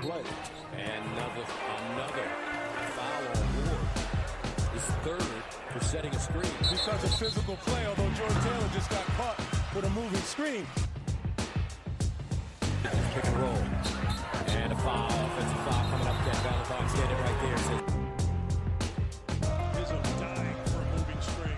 play. And another foul on board. His third for setting a screen. Because of physical play, although Jordan Taylor just got caught with a moving screen. Pick and roll. And a foul. Offensive foul coming up. Ken Valentine standing right there. Izzo dying for a moving screen.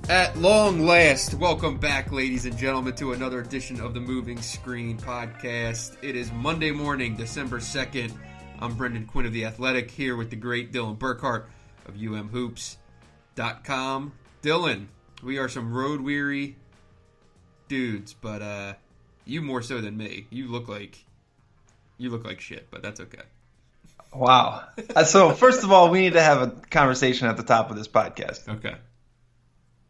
At long last, welcome back, ladies and gentlemen, to another edition of the Moving Screen Podcast. It is Monday morning, December 2nd. I'm Brendan Quinn of The Athletic, here with the great Dylan Burkhart of umhoops.com. Dylan, we are some road-weary dudes, but you more so than me. You look like shit, but that's okay. Wow. So, first of all, we need to have a conversation at the top of this podcast. Okay.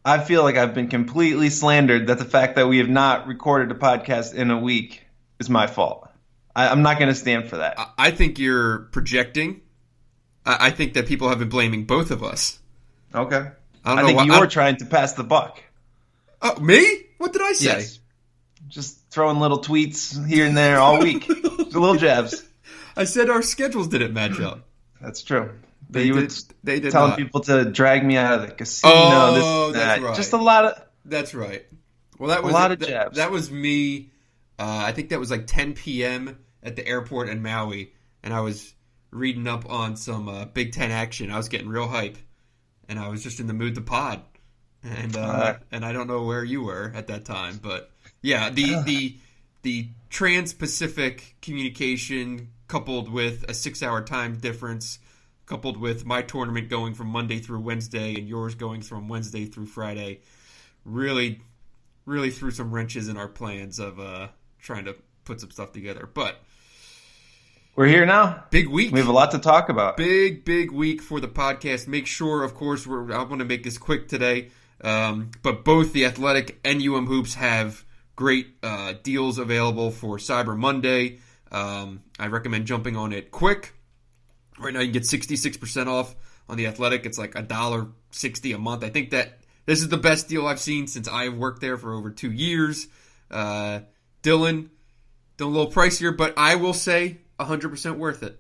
I feel like I've been completely slandered that the fact that we have not recorded a podcast in a week is my fault. I'm not going to stand for that. I think you're projecting. I think that people have been blaming both of us. Okay. I think you're trying to pass the buck. Oh, me? What did I say? Yes. Just throwing little tweets here and there all week. Just little jabs. I said our schedules didn't match up. That's true. They did telling not. people to drag me out of the casino. That's right. Just a lot of. That's right. Well, that was a lot of jabs. That was me. I think that was like 10 p.m. at the airport in Maui, and I was reading up on some Big Ten action. I was getting real hype, and I was just in the mood to pod. And and I don't know where you were at that time, but yeah, the trans-Pacific communication coupled with a 6-hour time difference, coupled with my tournament going from Monday through Wednesday and yours going from Wednesday through Friday, really threw some wrenches in our plans of trying to put some stuff together. But we're here now. Big week. We have a lot to talk about. Big week for the podcast. Make sure, of course, I want to make this quick today, but both The Athletic and Hoops have great deals available for Cyber Monday. I recommend jumping on it quick. Right now you can get 66% off on The Athletic. It's like $1.60 a month. I think that this is the best deal I've seen since I've worked there for over 2 years. Dylan, a little pricier, but I will say 100% worth it.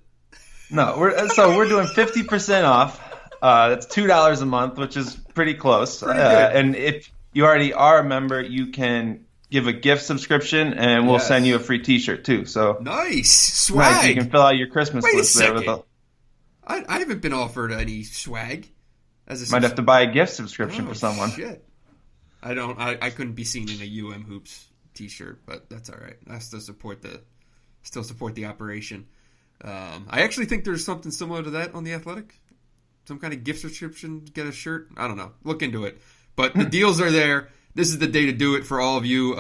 No, we're doing 50% off. That's $2 a month, which is pretty close. Pretty good. And if you already are a member, you can give a gift subscription, and we'll send you a free T-shirt too. So nice swag. Nice. You can fill out your Christmas Wait list a there. second. I haven't been offered any swag. Might have to buy a gift subscription for someone. Shit. I couldn't be seen in a Hoops T-shirt, but that's all right. I still support the operation. I actually think there's something similar to that on The Athletic. Some kind of gift subscription, get a shirt. I don't know. Look into it. But the deals are there. This is the day to do it for all of you.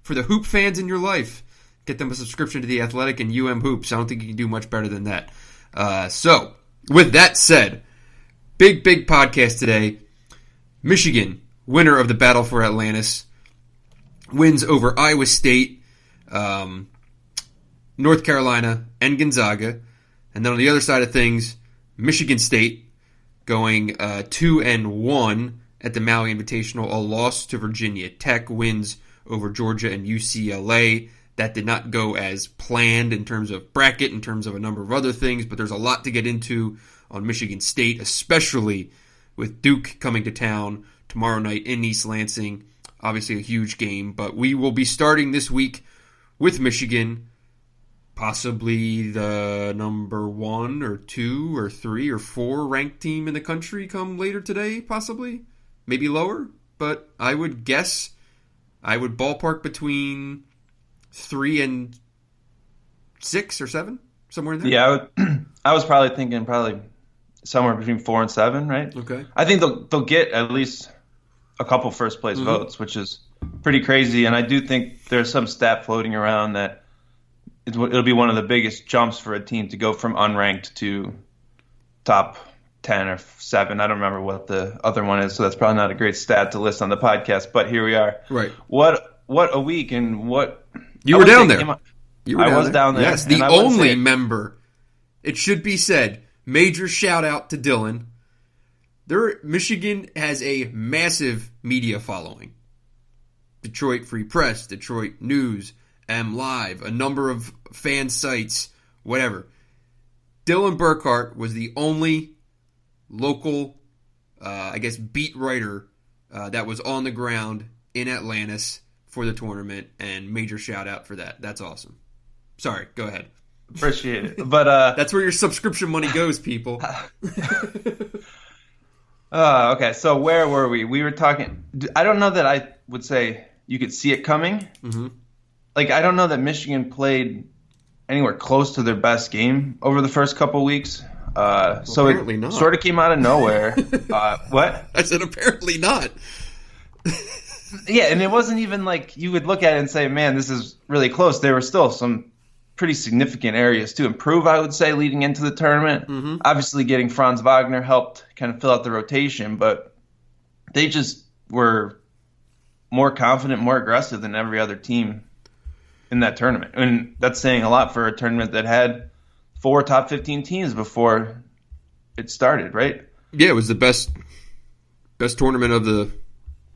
For the hoop fans in your life, get them a subscription to The Athletic and Hoops. I don't think you can do much better than that. So, with that said, big podcast today. Michigan, winner of the battle for Atlantis, wins over Iowa State, North Carolina, and Gonzaga. And then on the other side of things, Michigan State going 2-1 at the Maui Invitational, a loss to Virginia Tech, wins over Georgia and UCLA. That did not go as planned in terms of bracket, in terms of a number of other things, but there's a lot to get into on Michigan State, especially with Duke coming to town tomorrow night in East Lansing. Obviously a huge game, but we will be starting this week with Michigan, possibly the number 1 or 2 or 3 or 4 ranked team in the country come later today, possibly. Maybe lower, but I would guess, I would ballpark between 3 and 6 or 7, somewhere in there. Yeah, I was probably thinking somewhere between 4 and 7, right? Okay. I think they'll get at least a couple first place votes, which is pretty crazy. And I do think there's some stat floating around that it'll be one of the biggest jumps for a team to go from unranked to top 10 or 7. I don't remember what the other one is, so that's probably not a great stat to list on the podcast. But here we are. Right. What a week, and what you were down there. I was down there. Yes, the only member. It should be said. Major shout out to Dylan. Michigan has a massive media following. Detroit Free Press, Detroit News, M Live, a number of fan sites, whatever. Dylan Burkhart was the only local, beat writer that was on the ground in Atlantis for the tournament, and major shout out for that. That's awesome. Sorry, go ahead. Appreciate it. But that's where your subscription money goes, people. Okay, so where were we? We were talking. I don't know that I would say you could see it coming. Mm-hmm. Like, I don't know that Michigan played anywhere close to their best game over the first couple weeks. So apparently not. Sort of came out of nowhere. What? I said apparently not. Yeah, and it wasn't even like you would look at it and say, man, this is really close. There were still some pretty significant areas to improve, I would say, leading into the tournament. Mm-hmm. Obviously, getting Franz Wagner helped kind of fill out the rotation, but they just were more confident, more aggressive than every other team in that tournament. And that's saying a lot for a tournament that had 4 top 15 teams before it started, right? Yeah, it was the best tournament of the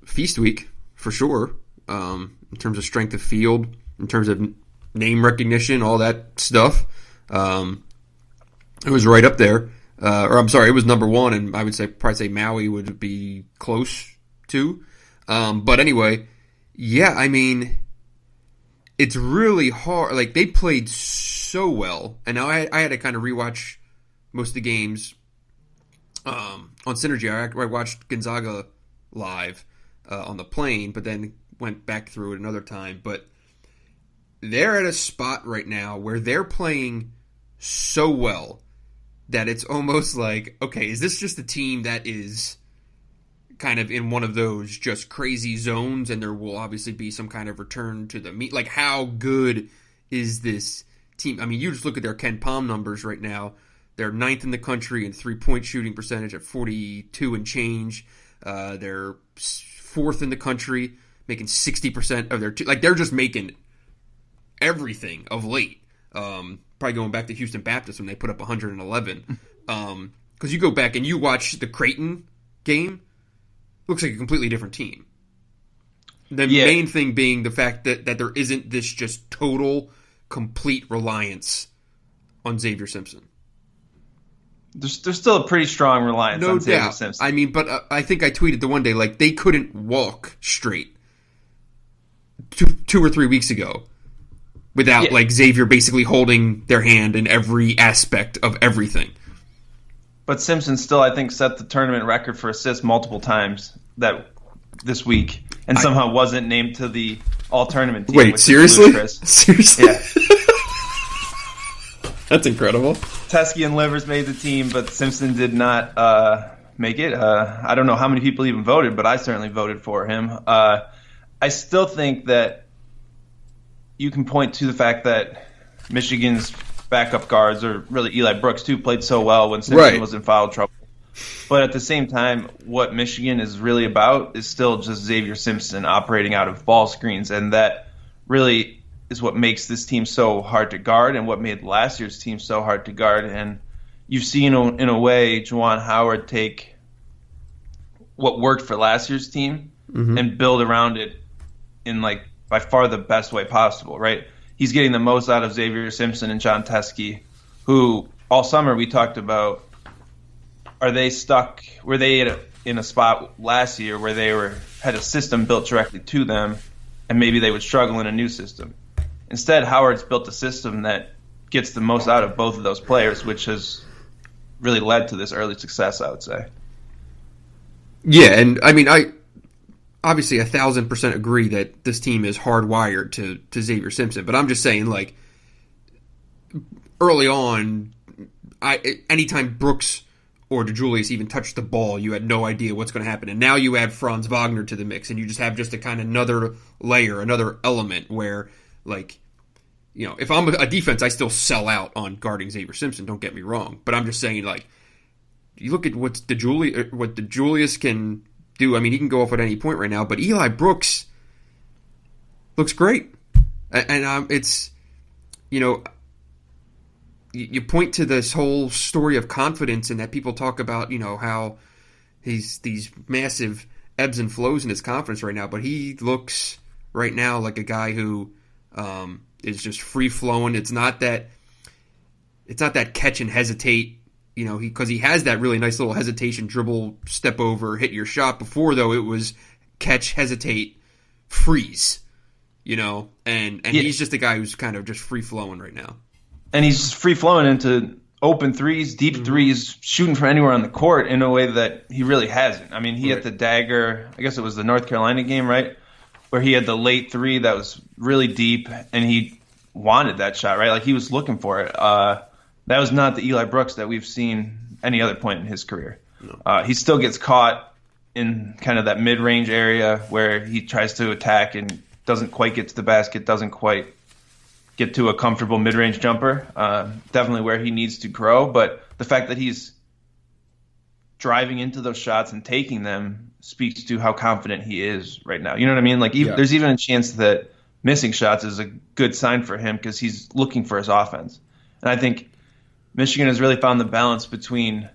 feast week, for sure, in terms of strength of field, in terms of name recognition, all that stuff. It was right up there. It was number one, and I would probably say Maui would be close to. But anyway, yeah, I mean, it's really hard. Like, they played so well, and now I had to kind of rewatch most of the games on Synergy. I watched Gonzaga live on the plane, but then went back through it another time. But they're at a spot right now where they're playing so well that it's almost like, okay, is this just a team that is kind of in one of those just crazy zones, and there will obviously be some kind of return to the meet? Like, how good is this team? I mean, you just look at their Ken Palm numbers right now. They're 9th in the country in three-point shooting percentage at 42 and change. They're 4th in the country, making 60% of their like, they're just making everything of late. Probably going back to Houston Baptist when they put up 111. Because you go back and you watch the Creighton game, looks like a completely different team. The main thing being the fact that there isn't this just total, complete reliance on Xavier Simpson. There's still a pretty strong reliance on Xavier Simpson. I mean, but I think I tweeted the one day, like, they couldn't walk straight 2 or 3 weeks ago without, like, Xavier basically holding their hand in every aspect of everything. But Simpson still, I think, set the tournament record for assists multiple times this week, and somehow wasn't named to the all-tournament team. Wait, seriously? Seriously? Yeah. That's incredible. Teskey and Livers made the team, but Simpson did not make it. I don't know how many people even voted, but I certainly voted for him. I still think that you can point to the fact that Michigan's backup guards, or really Eli Brooks too, played so well when Simpson was in foul trouble. But at the same time, what Michigan is really about is still just Xavier Simpson operating out of ball screens, and that really is what makes this team so hard to guard and what made last year's team so hard to guard. And you've seen, in a way, Juwan Howard take what worked for last year's team and build around it in, like, by far the best way possible, right? He's getting the most out of Xavier Simpson and John Teskey, who all summer we talked about, were they in a spot last year where they had a system built directly to them, and maybe they would struggle in a new system. Instead, Howard's built a system that gets the most out of both of those players, which has really led to this early success, I would say. Yeah, and I mean, I obviously 1,000% agree that this team is hardwired to Xavier Simpson, but I'm just saying, like, early on, anytime Brooks or DeJulius even touched the ball, you had no idea what's going to happen. And now you add Franz Wagner to the mix, and you just have just a kind of another layer, another element where, like, you know, if I'm a defense, I still sell out on guarding Xavier Simpson, don't get me wrong. But I'm just saying, like, you look at what DeJulius can do. I mean, he can go off at any point right now, but Eli Brooks looks great. And it's, you know, you point to this whole story of confidence, and that people talk about, you know, how he's these massive ebbs and flows in his confidence right now, but he looks right now like a guy who is just free flowing. It's not that catch and hesitate, because he has that really nice little hesitation, dribble, step over, hit your shot. Before though, it was catch, hesitate, freeze, and he's just a guy who's kind of just free flowing right now. And he's free flowing into open threes, deep threes, shooting from anywhere on the court in a way that he really hasn't. I mean, he hit the dagger, I guess it was the North Carolina game, right? Where he had the late three that was really deep, and he wanted that shot, right? Like he was looking for it. That was not the Eli Brooks that we've seen any other point in his career. No. He still gets caught in kind of that mid-range area where he tries to attack and doesn't quite get to the basket, doesn't quite get to a comfortable mid-range jumper. Definitely where he needs to grow, but the fact that he's driving into those shots and taking them speaks to how confident he is right now. You know what I mean? Like there's even a chance that missing shots is a good sign for him because he's looking for his offense. And I think Michigan has really found the balance between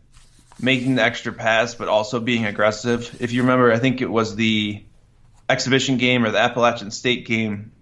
making the extra pass but also being aggressive. If you remember, I think it was the exhibition game or the Appalachian State game,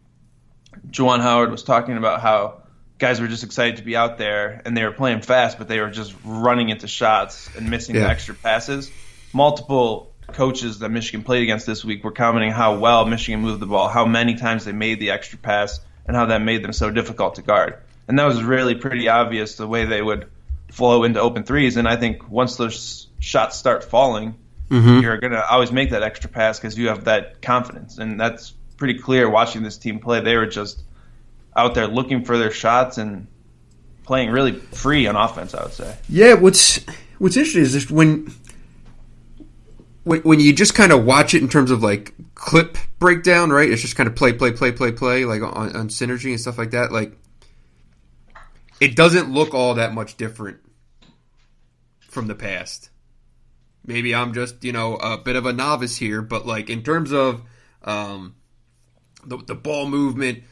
Juwan Howard was talking about how guys were just excited to be out there and they were playing fast, but they were just running into shots and missing the extra passes. Multiple coaches that Michigan played against this week were commenting how well Michigan moved the ball, how many times they made the extra pass, and how that made them so difficult to guard. And that was really pretty obvious the way they would flow into open threes. And I think once those shots start falling, you're going to always make that extra pass because you have that confidence. And that's pretty clear watching this team play. They were just out there looking for their shots and playing really free on offense, I would say. Yeah, what's interesting is just when you just kind of watch it in terms of like clip breakdown, right? It's just kind of play, like on Synergy and stuff like that. Like, it doesn't look all that much different from the past. Maybe I'm just, a bit of a novice here, but like in terms of the ball movement,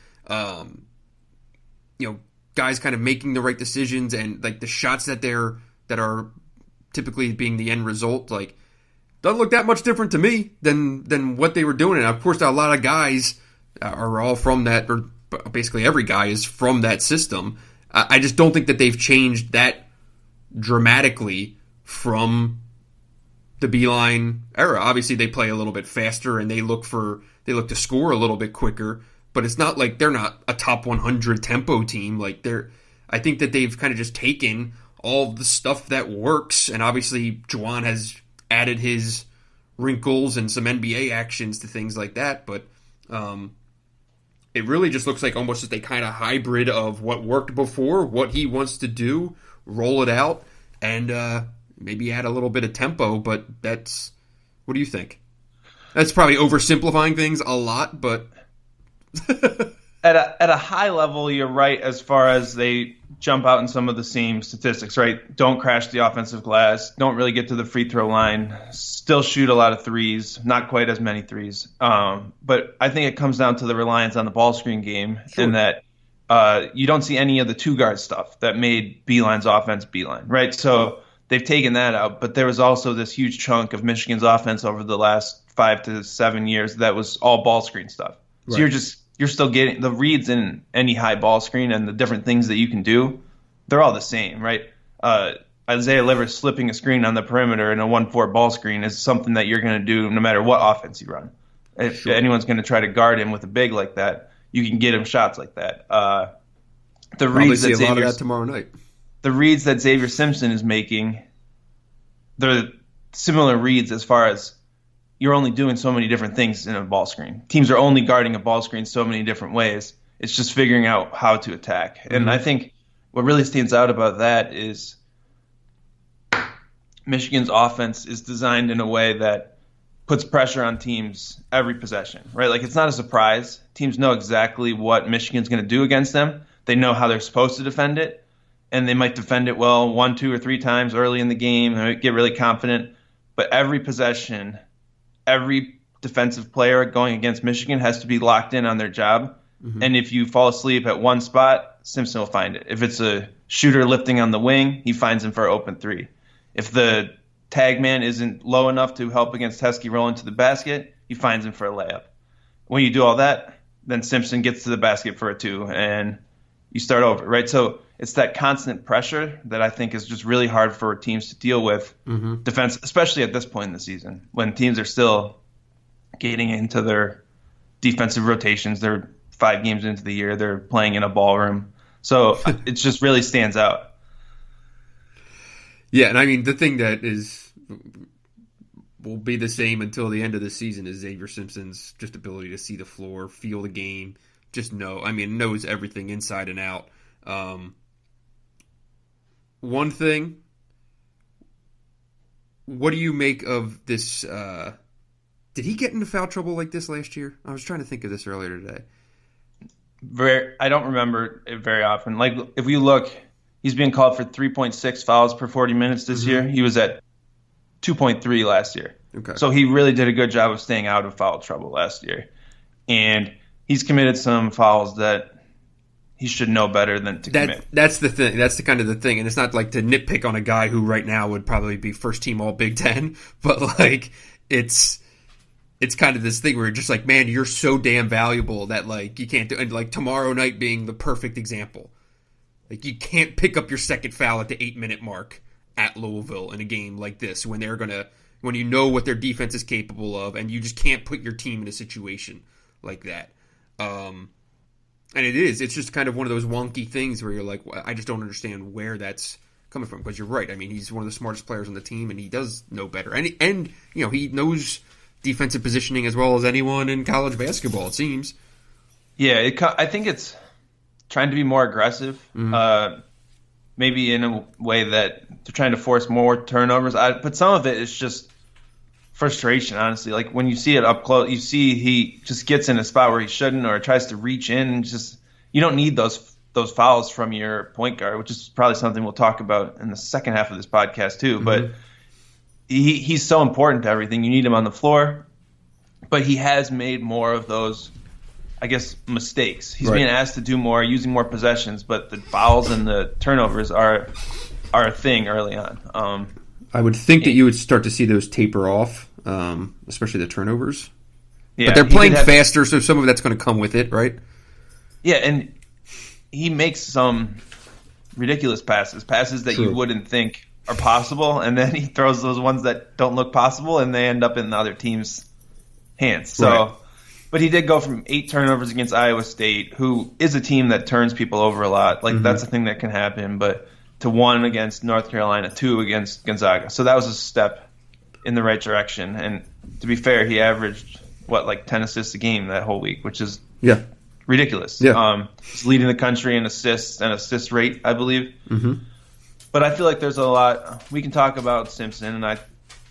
guys kind of making the right decisions and like the shots that are typically being the end result, like doesn't look that much different to me than what they were doing. And of course, a lot of guys are all from that, or basically every guy is from that system. I just don't think that they've changed that dramatically from the Beeline era. Obviously, they play a little bit faster and they look to score a little bit quicker. But it's not like they're not a top 100 tempo team. Like I think that they've kind of just taken all the stuff that works, and obviously Juwan has added his wrinkles and some NBA actions to things like that. But it really just looks like almost just a kind of hybrid of what worked before, what he wants to do, roll it out, and maybe add a little bit of tempo. But what do you think? That's probably oversimplifying things a lot, but at a high level, you're right as far as they jump out in some of the same statistics, right? Don't crash the offensive glass, don't really get to the free throw line, still shoot a lot of threes, not quite as many threes. But I think it comes down to the reliance on the ball screen game, in that you don't see any of the two-guard stuff that made Beeline's offense Beeline, right? So they've taken that out, but there was also this huge chunk of Michigan's offense over the last 5 to 7 years that was all ball screen stuff. So you're still getting the reads in any high ball screen and the different things that you can do. They're all the same, right? Isaiah Livers slipping a screen on the perimeter in a 1-4 ball screen is something that you're going to do no matter what offense you run. If anyone's going to try to guard him with a big like that, you can get him shots like that. The reads that see a lot of that tomorrow night. The reads that Xavier Simpson is making, they're similar reads as far as you're only doing so many different things in a ball screen. Teams are only guarding a ball screen so many different ways. It's just figuring out how to attack. Mm-hmm. And I think what really stands out about that is Michigan's offense is designed in a way that puts pressure on teams every possession, right? Like, it's not a surprise. Teams know exactly what Michigan's going to do against them. They know how they're supposed to defend it, and they might defend it well 1, 2, or 3 times early in the game. They might get really confident. But every possession, every defensive player going against Michigan has to be locked in on their job. Mm-hmm. And if you fall asleep at one spot, Simpson will find it. If it's a shooter lifting on the wing, he finds him for an open three. If the tag man isn't low enough to help against Heskey rolling to the basket, he finds him for a layup. When you do all that, then Simpson gets to the basket for a 2, and you start over, right? So it's that constant pressure that I think is just really hard for teams to deal with defense, especially at this point in the season when teams are still getting into their defensive rotations. They're 5 games into the year. They're playing in a ballroom. So it just really stands out. Yeah, and I mean, the thing that will be the same until the end of the season is Xavier Simpson's just ability to see the floor, feel the game, just knows everything inside and out. One thing, what do you make of this? Did he get into foul trouble like this last year? I was trying to think of this earlier today. I don't remember it very often. Like, if we look, he's being called for 3.6 fouls per 40 minutes this year. He was at 2.3 last year. Okay. So he really did a good job of staying out of foul trouble last year. And he's committed some fouls that he should know better than to commit. That's the thing. That's the kind of the thing. And it's not like to nitpick on a guy who right now would probably be first team all Big Ten, but like it's kind of this thing where you're just like, man, you're so damn valuable that like you can't do. And like tomorrow night being the perfect example. Like you can't pick up your second foul at the 8-minute mark at Louisville in a game like this when you know what their defense is capable of, and you just can't put your team in a situation like that. And it's just kind of one of those wonky things where you're like, I just don't understand where that's coming from, because you're right. I mean, he's one of the smartest players on the team, and he does know better. And he knows defensive positioning as well as anyone in college basketball, it seems. Yeah, I think it's trying to be more aggressive, maybe in a way that they're trying to force more turnovers. But some of it is just frustration, honestly. Like when you see it up close, you see he just gets in a spot where he shouldn't, or tries to reach in. And just you don't need those fouls from your point guard, which is probably something we'll talk about in the second half of this podcast too. But he's so important to everything. You need him on the floor, but he has made more of those, I guess, mistakes. He's being asked to do more, using more possessions, but the fouls and the turnovers are a thing early on. I would think that you would start to see those taper off, especially the turnovers. Yeah, but they're playing faster, so some of that's going to come with it, right? Yeah, and he makes some ridiculous passes that you wouldn't think are possible, and then he throws those ones that don't look possible, and they end up in the other team's hands. So, but he did go from 8 turnovers against Iowa State, who is a team that turns people over a lot. Like that's a thing that can happen, but to 1 against North Carolina, 2 against Gonzaga. So that was a step in the right direction. And to be fair, he averaged, 10 assists a game that whole week, which is ridiculous. Yeah. He's leading the country in assists and assist rate, I believe. But I feel like there's a lot – we can talk about Simpson, and I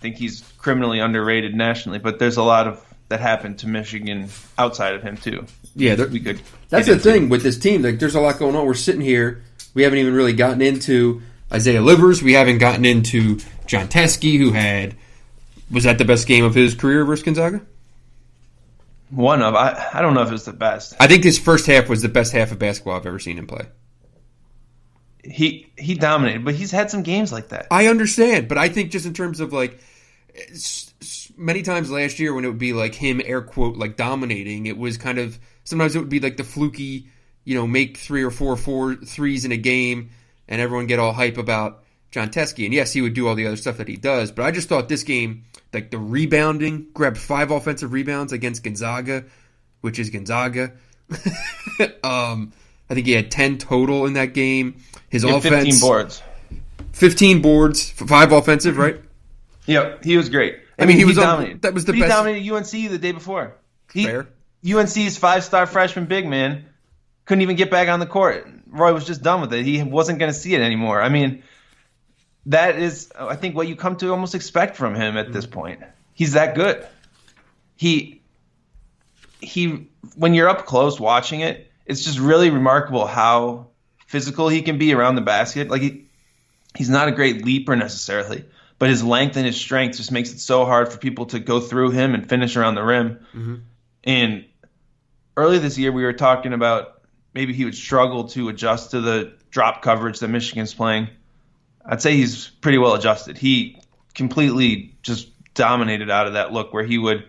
think he's criminally underrated nationally, but there's a lot of that happened to Michigan outside of him too. Yeah, that's the thing with this team. Like, there's a lot going on. We're sitting here. We haven't even really gotten into Isaiah Livers. We haven't gotten into John Teskey, who was that the best game of his career versus Gonzaga? One of. I don't know if it was the best. I think his first half was the best half of basketball I've ever seen him play. He dominated, but he's had some games like that. I understand, but I think just in terms of many times last year when it would be like him, air quote, like dominating, it was kind of, sometimes it would be like the fluky, make 3 or 4 threes in a game and everyone get all hype about John Teskey. And yes, he would do all the other stuff that he does, but I just thought this game, like the rebounding, grabbed 5 offensive rebounds against Gonzaga, which is Gonzaga. I think he had 10 total in that game. His offense, 15 boards. 15 boards, 5 offensive, right? Yep, he was great. I mean, he dominated. That was the he best. He dominated UNC the day before. Fair. UNC's 5-star freshman big man couldn't even get back on the court. Roy was just done with it. He wasn't going to see it anymore. I mean, that is, I think, what you come to almost expect from him at this point. He's that good. He when you're up close watching it, it's just really remarkable how physical he can be around the basket. Like he's not a great leaper necessarily, but his length and his strength just makes it so hard for people to go through him and finish around the rim. And early this year, we were talking about maybe he would struggle to adjust to the drop coverage that Michigan's playing. I'd say he's pretty well adjusted. He completely just dominated out of that look where he would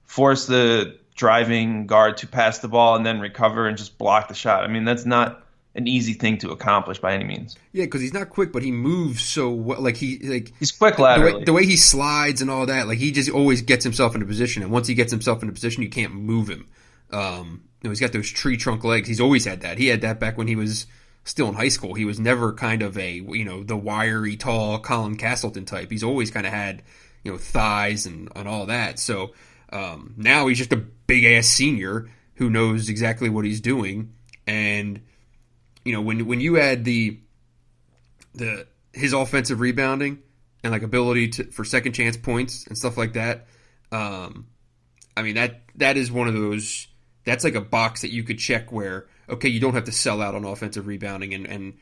force the driving guard to pass the ball and then recover and just block the shot. I mean, that's not an easy thing to accomplish by any means. Yeah, because he's not quick, but he moves so well. He's quick laterally. The way he slides and all that, he just always gets himself in a position. And once he gets himself in a position, you can't move him. He's got those tree trunk legs. He's always had that. He had that back when he was still in high school. He was never kind of the wiry, tall Colin Castleton type. He's always kind of had, thighs and all that. So now he's just a big ass senior who knows exactly what he's doing. And when you add his offensive rebounding and ability for second chance points and stuff like that, that is one of those. That's like a box that you could check where, okay, you don't have to sell out on offensive rebounding and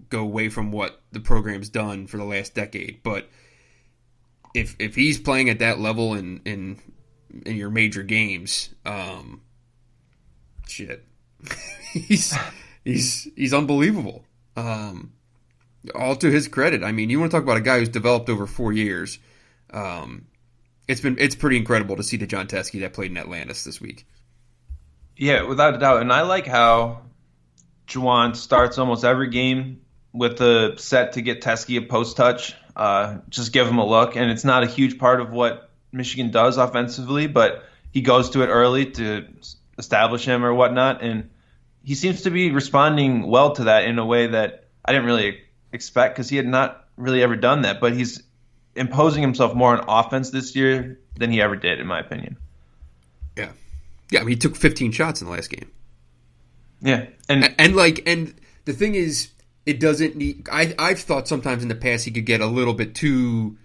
go away from what the program's done for the last decade. But if he's playing at that level in your major games, shit, he's unbelievable. All to his credit. I mean, you want to talk about a guy who's developed over 4 years. It's pretty incredible to see the John Teske that played in Atlantis this week. Yeah, without a doubt. And I like how Juwan starts almost every game with a set to get Teske a post touch. Just give him a look. And it's not a huge part of what Michigan does offensively, but he goes to it early to establish him or whatnot. And he seems to be responding well to that in a way that I didn't really expect because he had not really ever done that. But he's imposing himself more on offense this year than he ever did, in my opinion. Yeah. Yeah, he took 15 shots in the last game. Yeah. And the thing is, it doesn't need... I've thought sometimes in the past he could get a little bit too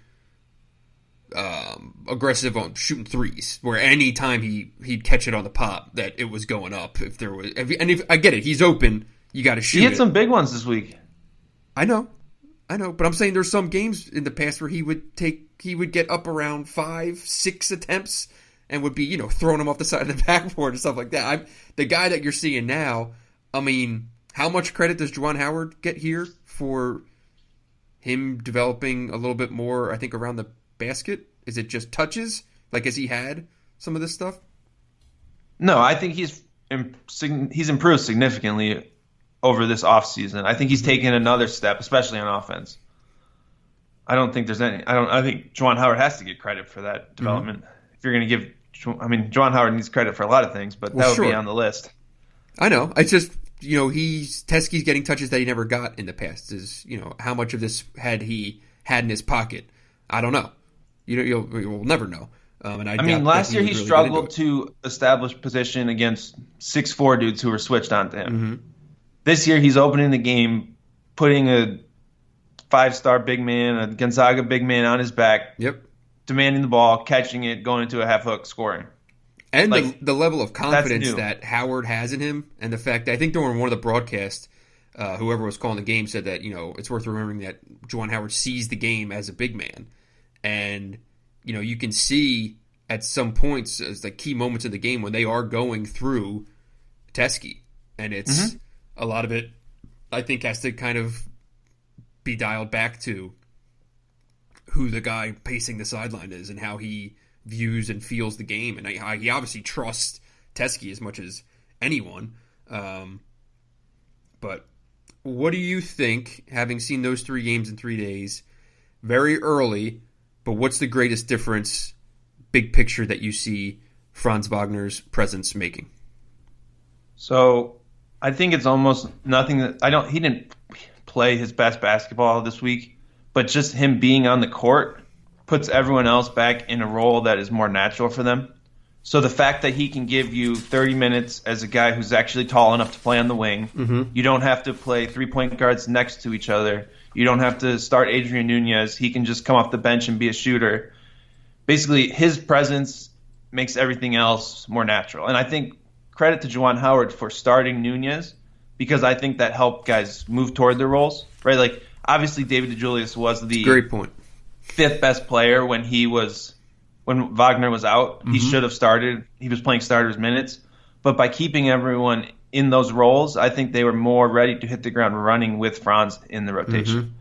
aggressive on shooting threes, where any time he'd catch it on the pop, that it was going up. If I get it, he's open, you got to shoot. He had some big ones this week. I know, but I'm saying there's some games in the past where he would get up around 5-6 attempts and would be, throwing them off the side of the backboard and stuff like that. The guy that you're seeing now, I mean, how much credit does Juwan Howard get here for him developing a little bit more, I think, around the basket? Is it just touches? Has he had some of this stuff? No, I think he's improved significantly over this offseason. I think he's taken another step, especially on offense. I think Juwan Howard has to get credit for that development. Mm-hmm. If you're going to give, Juwan Howard needs credit for a lot of things, but that would be on the list. I know. It's just, Teske's getting touches that he never got in the past. Is, how much of this had he had in his pocket? I don't know. You'll never know. Last year he struggled to establish position against 6'4" dudes who were switched onto him. Mm-hmm. This year he's opening the game, putting a 5-star big man, a Gonzaga big man on his back. Yep. Demanding the ball, catching it, going into a half hook, scoring. And the level of confidence that Howard has in him, and the fact that I think during one of the broadcasts, whoever was calling the game said that, it's worth remembering that Juwan Howard sees the game as a big man. And, you can see at some points as key moments in the game when they are going through Teske. And it's a lot of it, I think, has to kind of be dialed back to who the guy pacing the sideline is and how he views and feels the game. And he obviously trusts Teske as much as anyone. But what do you think, having seen those 3 games in 3 days, very early, but what's the greatest difference, big picture, that you see Franz Wagner's presence making? So I think it's almost nothing he didn't play his best basketball this week, but just him being on the court puts everyone else back in a role that is more natural for them. So the fact that he can give you 30 minutes as a guy who's actually tall enough to play on the wing, you don't have to play 3-point guards next to each other. You don't have to start Adrian Nunez. He can just come off the bench and be a shooter. Basically, his presence makes everything else more natural. And I think credit to Juwan Howard for starting Nunez, because I think that helped guys move toward their roles, right? Obviously David DeJulius was the great point. 5th best player when Wagner was out. Mm-hmm. He should have started. He was playing starters minutes. But by keeping everyone in those roles, I think they were more ready to hit the ground running with Franz in the rotation.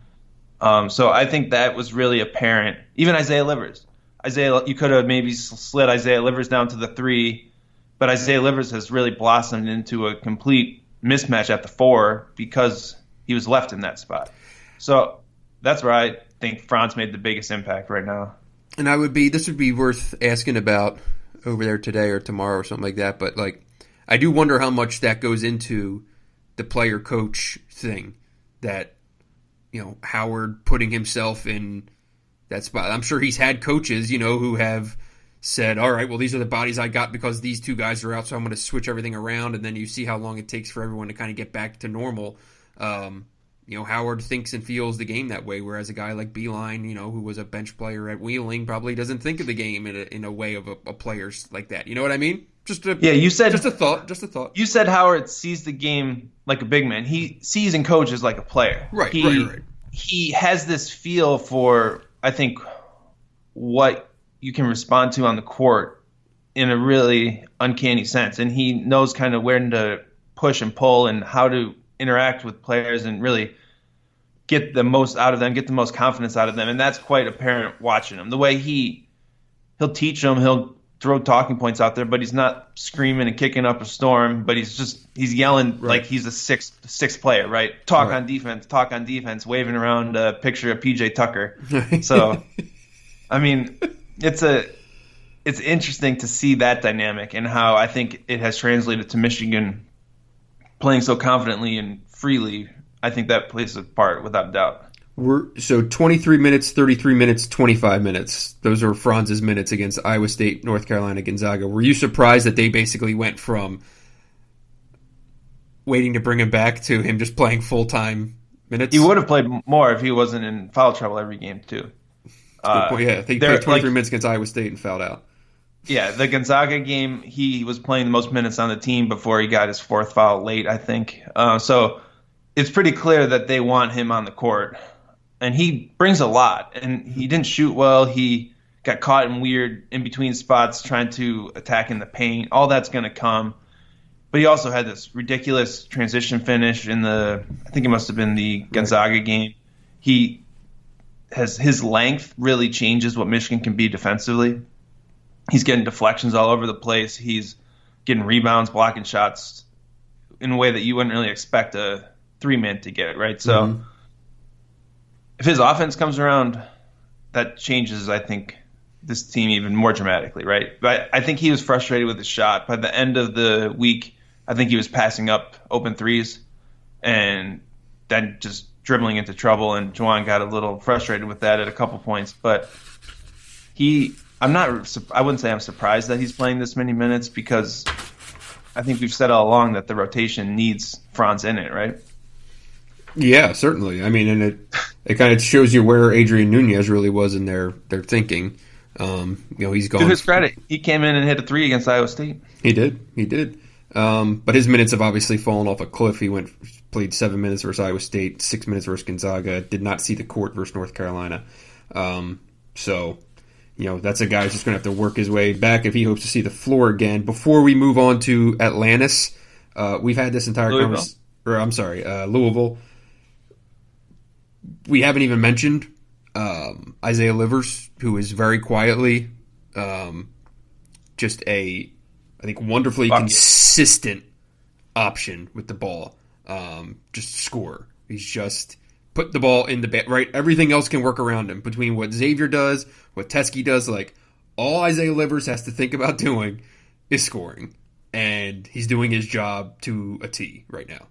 Mm-hmm. So I think that was really apparent. Even Isaiah Livers. You could have maybe slid Isaiah Livers down to the 3 But Isaiah Livers has really blossomed into a complete mismatch at the 4 because he was left in that spot. So that's where I think Franz made the biggest impact right now. And this would be worth asking about over there today or tomorrow or something like that. But like, I do wonder how much that goes into the player coach thing, that, Howard putting himself in that spot. I'm sure he's had coaches, who have said, all right, well, these are the bodies I got because these 2 guys are out, so I'm going to switch everything around. And then you see how long it takes for everyone to kind of get back to normal. Howard thinks and feels the game that way, whereas a guy like Beeline, who was a bench player at Wheeling, probably doesn't think of the game in a way of a player like that. You know what I mean? Just a thought. You said Howard sees the game like a big man. He sees and coaches like a player. Right. He has this feel for, I think, what you can respond to on the court in a really uncanny sense. And he knows kind of when to push and pull and how to interact with players and really get the most out of them, get the most confidence out of them. And that's quite apparent watching him. The way he'll teach them, he'll throw talking points out there, but he's not screaming and kicking up a storm, but he's yelling like he's a sixth player, right? Talk on defense, waving around a picture of PJ Tucker. So, I mean, it's interesting to see that dynamic and how I think it has translated to Michigan playing so confidently and freely. I think that plays a part without a doubt. So 23 minutes, 33 minutes, 25 minutes. Those are Franz's minutes against Iowa State, North Carolina, Gonzaga. Were you surprised that they basically went from waiting to bring him back to him just playing full-time minutes? He would have played more if he wasn't in foul trouble every game, too. I think he played 23 minutes against Iowa State and fouled out. Yeah, the Gonzaga game, he was playing the most minutes on the team before he got his 4th foul late, I think. So it's pretty clear that they want him on the court. And he brings a lot. And he didn't shoot well. He got caught in weird in-between spots trying to attack in the paint. All that's going to come. But he also had this ridiculous transition finish in I think it must have been the Gonzaga game. His length really changes what Michigan can be defensively. He's getting deflections all over the place. He's getting rebounds, blocking shots in a way that you wouldn't really expect a 3-man to get, right? So if his offense comes around, that changes, I think, this team even more dramatically, right? But I think he was frustrated with his shot. By the end of the week, I think he was passing up open threes and then just dribbling into trouble, and Juwan got a little frustrated with that at a couple points. But I wouldn't say I'm surprised that he's playing this many minutes, because I think we've said all along that the rotation needs Franz in it, right? Yeah, certainly. I mean, and it kind of shows you where Adrian Nunez really was in their thinking. He's gone. To his credit, he came in and hit a 3 against Iowa State. He did. But his minutes have obviously fallen off a cliff. He played 7 minutes versus Iowa State, 6 minutes versus Gonzaga, did not see the court versus North Carolina. So that's a guy who's just going to have to work his way back if he hopes to see the floor again. Before we move on to Atlantis, we've had this entire conversation. Louisville. We haven't even mentioned Isaiah Livers, who is very quietly just I think wonderfully consistent option with the ball. Just score. He's just put the ball in the bat. Right, everything else can work around him. Between what Xavier does, what Teskey does, like all Isaiah Livers has to think about doing is scoring, and he's doing his job to a T right now.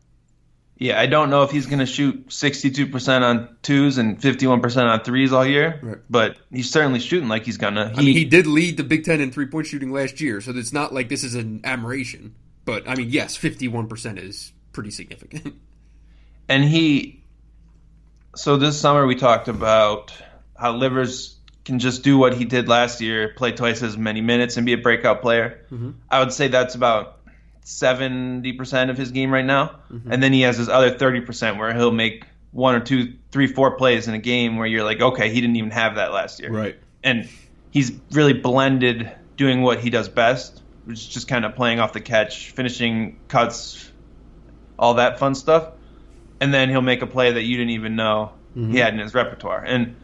Yeah, I don't know if he's going to shoot 62% on 2s and 51% on 3s all year, right, but he's certainly shooting like he's going to. He did lead the Big Ten in three-point shooting last year, so it's not like this is an aberration. But, I mean, yes, 51% is pretty significant. And so this summer we talked about how Livers can just do what he did last year, play twice as many minutes and be a breakout player. Mm-hmm. I would say that's about 70% of his game right now. Mm-hmm. And then he has his other 30% where he'll make 1 or 2, 3, 4 plays in a game where you're like, okay, he didn't even have that last year. Right. And he's really blended doing what he does best, which is just kind of playing off the catch, finishing cuts, all that fun stuff. And then he'll make a play that you didn't even know he had in his repertoire. And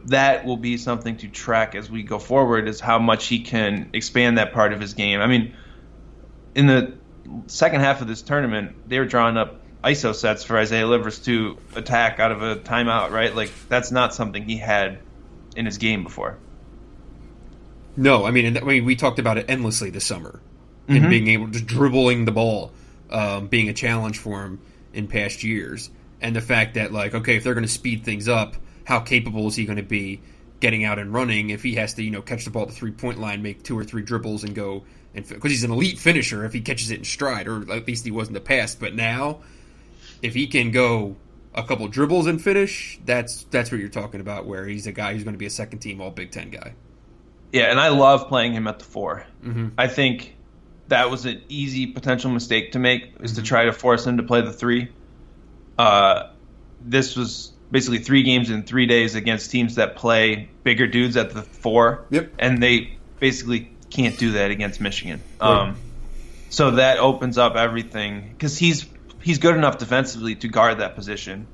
that will be something to track as we go forward, is how much he can expand that part of his game. I mean, in the second half of this tournament, they were drawing up ISO sets for Isaiah Livers to attack out of a timeout, right? Like, that's not something he had in his game before. No, I mean, we talked about it endlessly this summer. And being able to dribbling the ball, being a challenge for him in past years. And the fact that, like, okay, if they're going to speed things up, how capable is he going to be getting out and running if he has to, catch the ball at the 3-point line, make 2 or 3 dribbles and go, and because he's an elite finisher if he catches it in stride, or at least he was in the past. But now, if he can go a couple dribbles and finish, that's what you're talking about, where he's a guy who's going to be a second-team All Big Ten guy. Yeah, and I love playing him at the 4. I think that was an easy potential mistake to make, is to try to force him to play the 3. This was basically 3 games in 3 days against teams that play bigger dudes at the 4. Yep. And they basically can't do that against Michigan. Right. So that opens up everything, because he's good enough defensively to guard that position,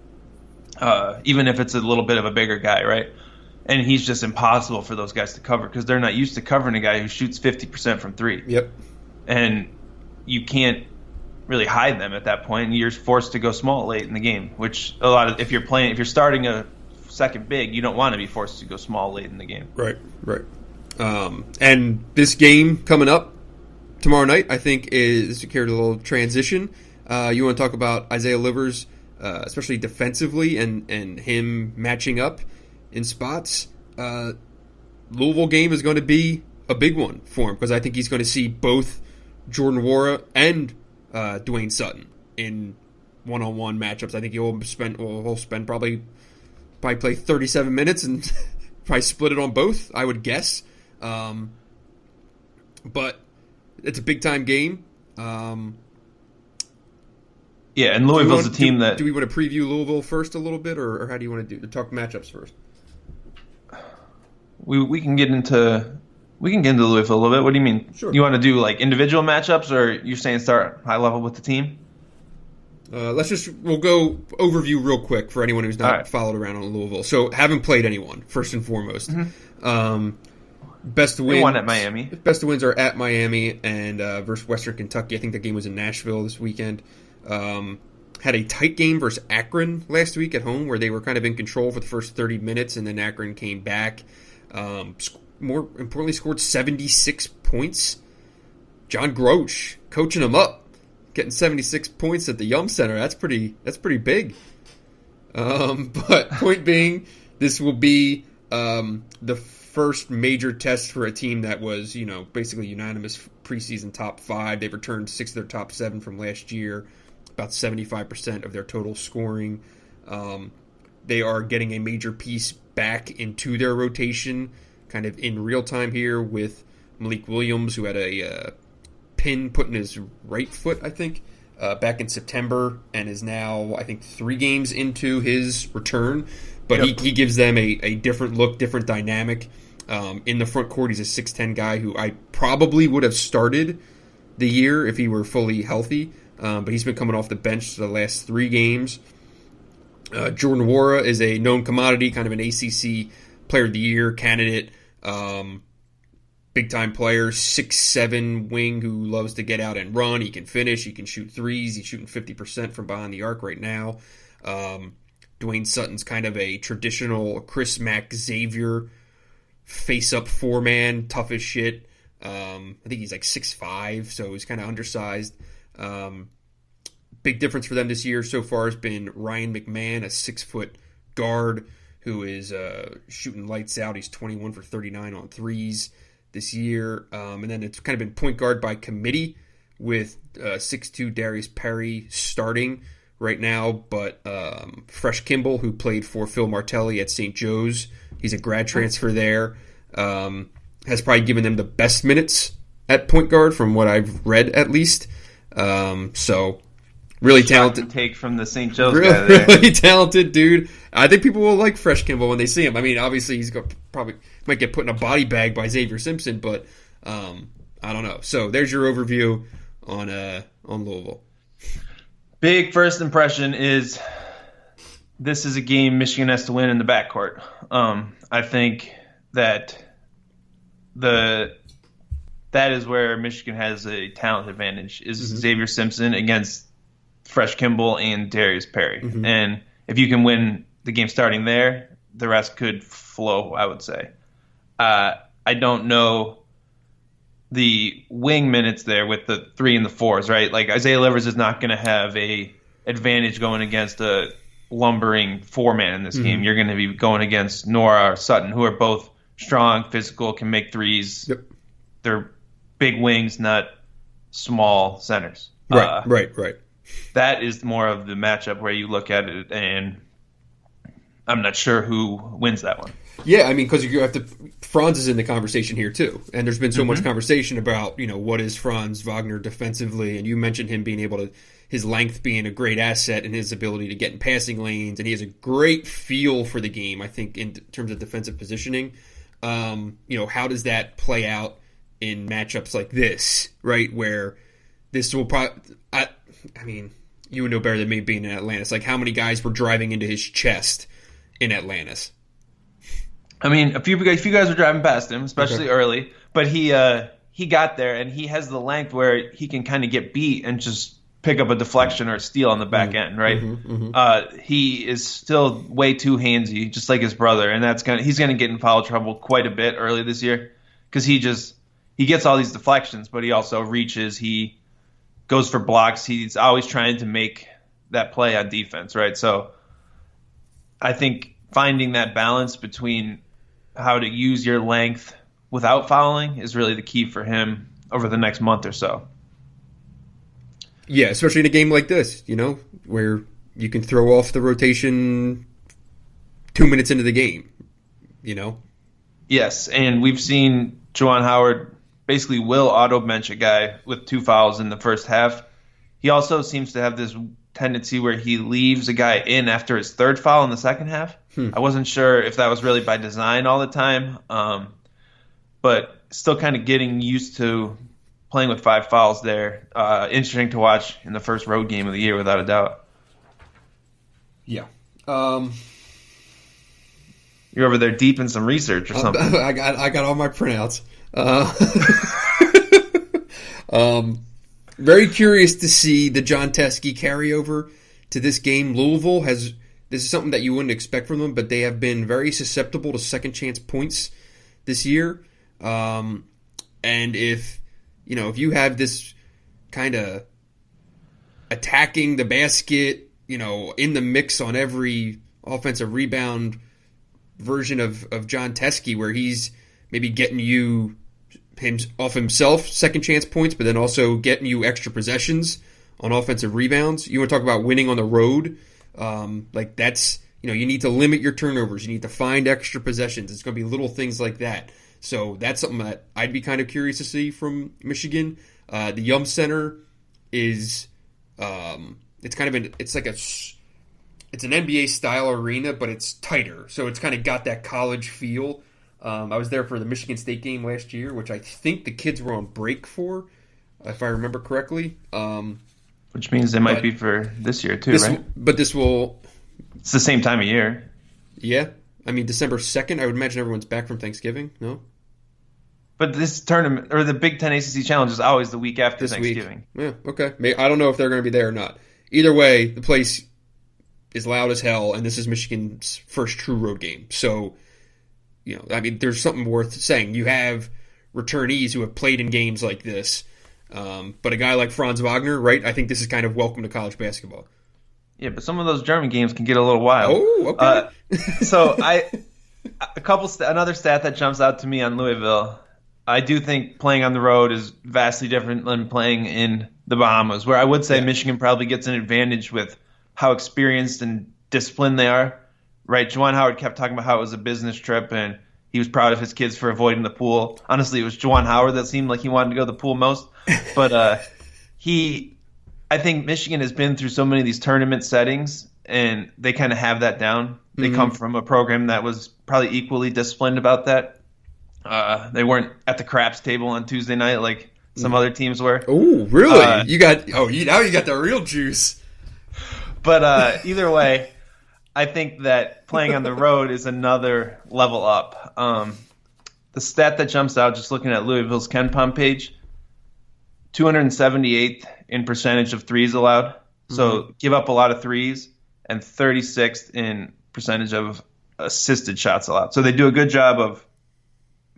even if it's a little bit of a bigger guy, right? And he's just impossible for those guys to cover, because they're not used to covering a guy who shoots 50% from 3. Yep. And you can't really hide them at that point, and you're forced to go small late in the game, which if you're starting a second big, you don't want to be forced to go small late in the game. Right. And this game coming up tomorrow night, I think, is secured a little transition. You want to talk about Isaiah Livers, especially defensively, and him matching up in spots. Louisville game is going to be a big one for him, because I think he's going to see both Jordan Nwora and Dwayne Sutton in one-on-one matchups. I think he'll spend probably play 37 minutes and probably split it on both, I would guess. But it's a big-time game. And Louisville's a team that... Do we want to preview Louisville first a little bit, or how do you want to talk matchups first? We can get into Louisville a little bit. What do you mean? Sure. You want to do like individual matchups, or you're saying start high level with the team? We'll go overview real quick for anyone who's not followed around on Louisville. So, haven't played anyone, first and foremost. Best wins. They won at Miami. Best wins are at Miami and versus Western Kentucky. I think the game was in Nashville this weekend. Had a tight game versus Akron last week at home, where they were kind of in control for the first 30 minutes, and then Akron came back. More importantly, scored 76 points. John Groch coaching them up, getting 76 points at the Yum Center. That's pretty big. But point being, this will be the first major test for a team that was, basically unanimous preseason top 5. They've returned 6 of their top 7 from last year, about 75% of their total scoring. They are getting a major piece back into their rotation, kind of in real time here, with Malik Williams, who had a pin put in his right foot, I think, back in September, and is now, I think, 3 games into his return. But he gives them a different look, different dynamic. In the front court, he's a 6'10 guy who I probably would have started the year if he were fully healthy. But he's been coming off the bench the last 3 games. Jordan Nwora is a known commodity, kind of an ACC Player of the Year candidate. Big-time player, 6'7" wing who loves to get out and run. He can finish. He can shoot threes. He's shooting 50% from behind the arc right now. Dwayne Sutton's kind of a traditional Chris Mack Xavier face-up 4-man, tough as shit. I think he's like 6'5", so he's kind of undersized. Big difference for them this year so far has been Ryan McMahon, a 6-foot guard who is shooting lights out. He's 21 for 39 on threes this year. And then it's kind of been point guard by committee with 6'2" Darius Perry starting right now. But Fresh Kimball, who played for Phil Martelli at St. Joe's, he's a grad transfer there, has probably given them the best minutes at point guard from what I've read, at least. So really talented take from the St. Joe's guy there. Really talented dude. I think people will like Fresh Kimball when they see him. I mean, obviously he's probably might get put in a body bag by Xavier Simpson, but I don't know. So there's your overview on Louisville. Big first impression is this is a game Michigan has to win in the backcourt. I think that that is where Michigan has a talent advantage, is Xavier Simpson against Fresh Kimball and Darius Perry. And if you can win the game starting there, the rest could flow, I would say. I don't know the wing minutes there with the 3 and the 4s, right? Like Isaiah Livers is not going to have a advantage going against a lumbering 4-man in this game. You're going to be going against Nora or Sutton, who are both strong, physical, can make threes. Yep. They're big wings, not small centers. Right. That is more of the matchup where you look at it, and I'm not sure who wins that one. Yeah, I mean, because you have to. Franz is in the conversation here too, and there's been so much conversation about what is Franz Wagner defensively, and you mentioned him being able to, his length being a great asset and his ability to get in passing lanes, and he has a great feel for the game. I think in terms of defensive positioning, how does that play out in matchups like this, right? Where this will probably, I mean, you would know better than me being in Atlantis. Like, how many guys were driving into his chest in Atlantis? I mean, a few guys were driving past him, especially early, but he got there, and he has the length where he can kind of get beat and just pick up a deflection or a steal on the back end, right? He is still way too handsy, just like his brother, and he's gonna get in foul trouble quite a bit early this year because he gets all these deflections, but he also reaches, he goes for blocks, he's always trying to make that play on defense, right? So I think finding that balance between how to use your length without fouling is really the key for him over the next month or so. Yeah, especially in a game like this, where you can throw off the rotation 2 minutes into the game, Yes, and we've seen Juwan Howard basically will auto-bench a guy with 2 fouls in the first half. He also seems to have this tendency where he leaves a guy in after his 3rd foul in the second half. I wasn't sure if that was really by design all the time, but still kind of getting used to playing with 5 fouls there. Interesting to watch in the first road game of the year, without a doubt. Yeah. You're over there deep in some research or something. I got all my printouts. Very curious to see the John Teskey carryover to this game. Louisville this is something that you wouldn't expect from them, but they have been very susceptible to second chance points this year. And if you have this kind of attacking the basket, in the mix on every offensive rebound version of John Teskey, where he's maybe getting you off himself second chance points, but then also getting you extra possessions on offensive rebounds. You want to talk about winning on the road? Like that's, you need to limit your turnovers. You need to find extra possessions. It's going to be little things like that. So that's something that I'd be kind of curious to see from Michigan. The Yum Center is, it's kind of it's an NBA style arena, but it's tighter. So it's kind of got that college feel. I was there for the Michigan State game last year, which I think the kids were on break for, if I remember correctly. Which means they might be for this year too, right? But this will... It's the same time of year. Yeah. I mean, December 2nd, I would imagine everyone's back from Thanksgiving, no? But this tournament, or the Big Ten-ACC Challenge, is always the week after Thanksgiving. Yeah, okay. I don't know if they're going to be there or not. Either way, the place is loud as hell, and this is Michigan's first true road game. So... there's something worth saying. You have returnees who have played in games like this, but a guy like Franz Wagner, right? I think this is kind of welcome to college basketball. Yeah, but some of those German games can get a little wild. Oh, okay. Another stat that jumps out to me on Louisville, I do think playing on the road is vastly different than playing in the Bahamas, where I would say Michigan probably gets an advantage with how experienced and disciplined they are. Right, Juwan Howard kept talking about how it was a business trip, and he was proud of his kids for avoiding the pool. Honestly, it was Juwan Howard that seemed like he wanted to go to the pool most. But I think Michigan has been through so many of these tournament settings, and they kind of have that down. They come from a program that was probably equally disciplined about that. They weren't at the craps table on Tuesday night like some other teams were. Oh, really? Now you got the real juice. But either way, I think that playing on the road is another level up. the stat that jumps out just looking at Louisville's KenPom page, 278th in percentage of threes allowed. So give up a lot of threes, and 36th in percentage of assisted shots allowed. So they do a good job of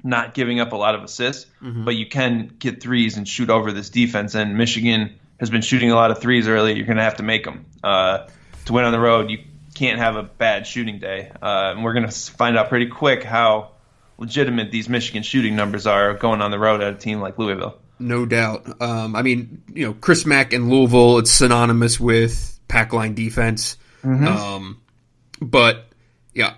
not giving up a lot of assists, but you can get threes and shoot over this defense. And Michigan has been shooting a lot of threes early. You're going to have to make them. To win on the road, you can't have a bad shooting day. And we're going to find out pretty quick how legitimate these Michigan shooting numbers are going on the road at a team like Louisville. No doubt. I mean, Chris Mack and Louisville, it's synonymous with pack line defense. But, yeah,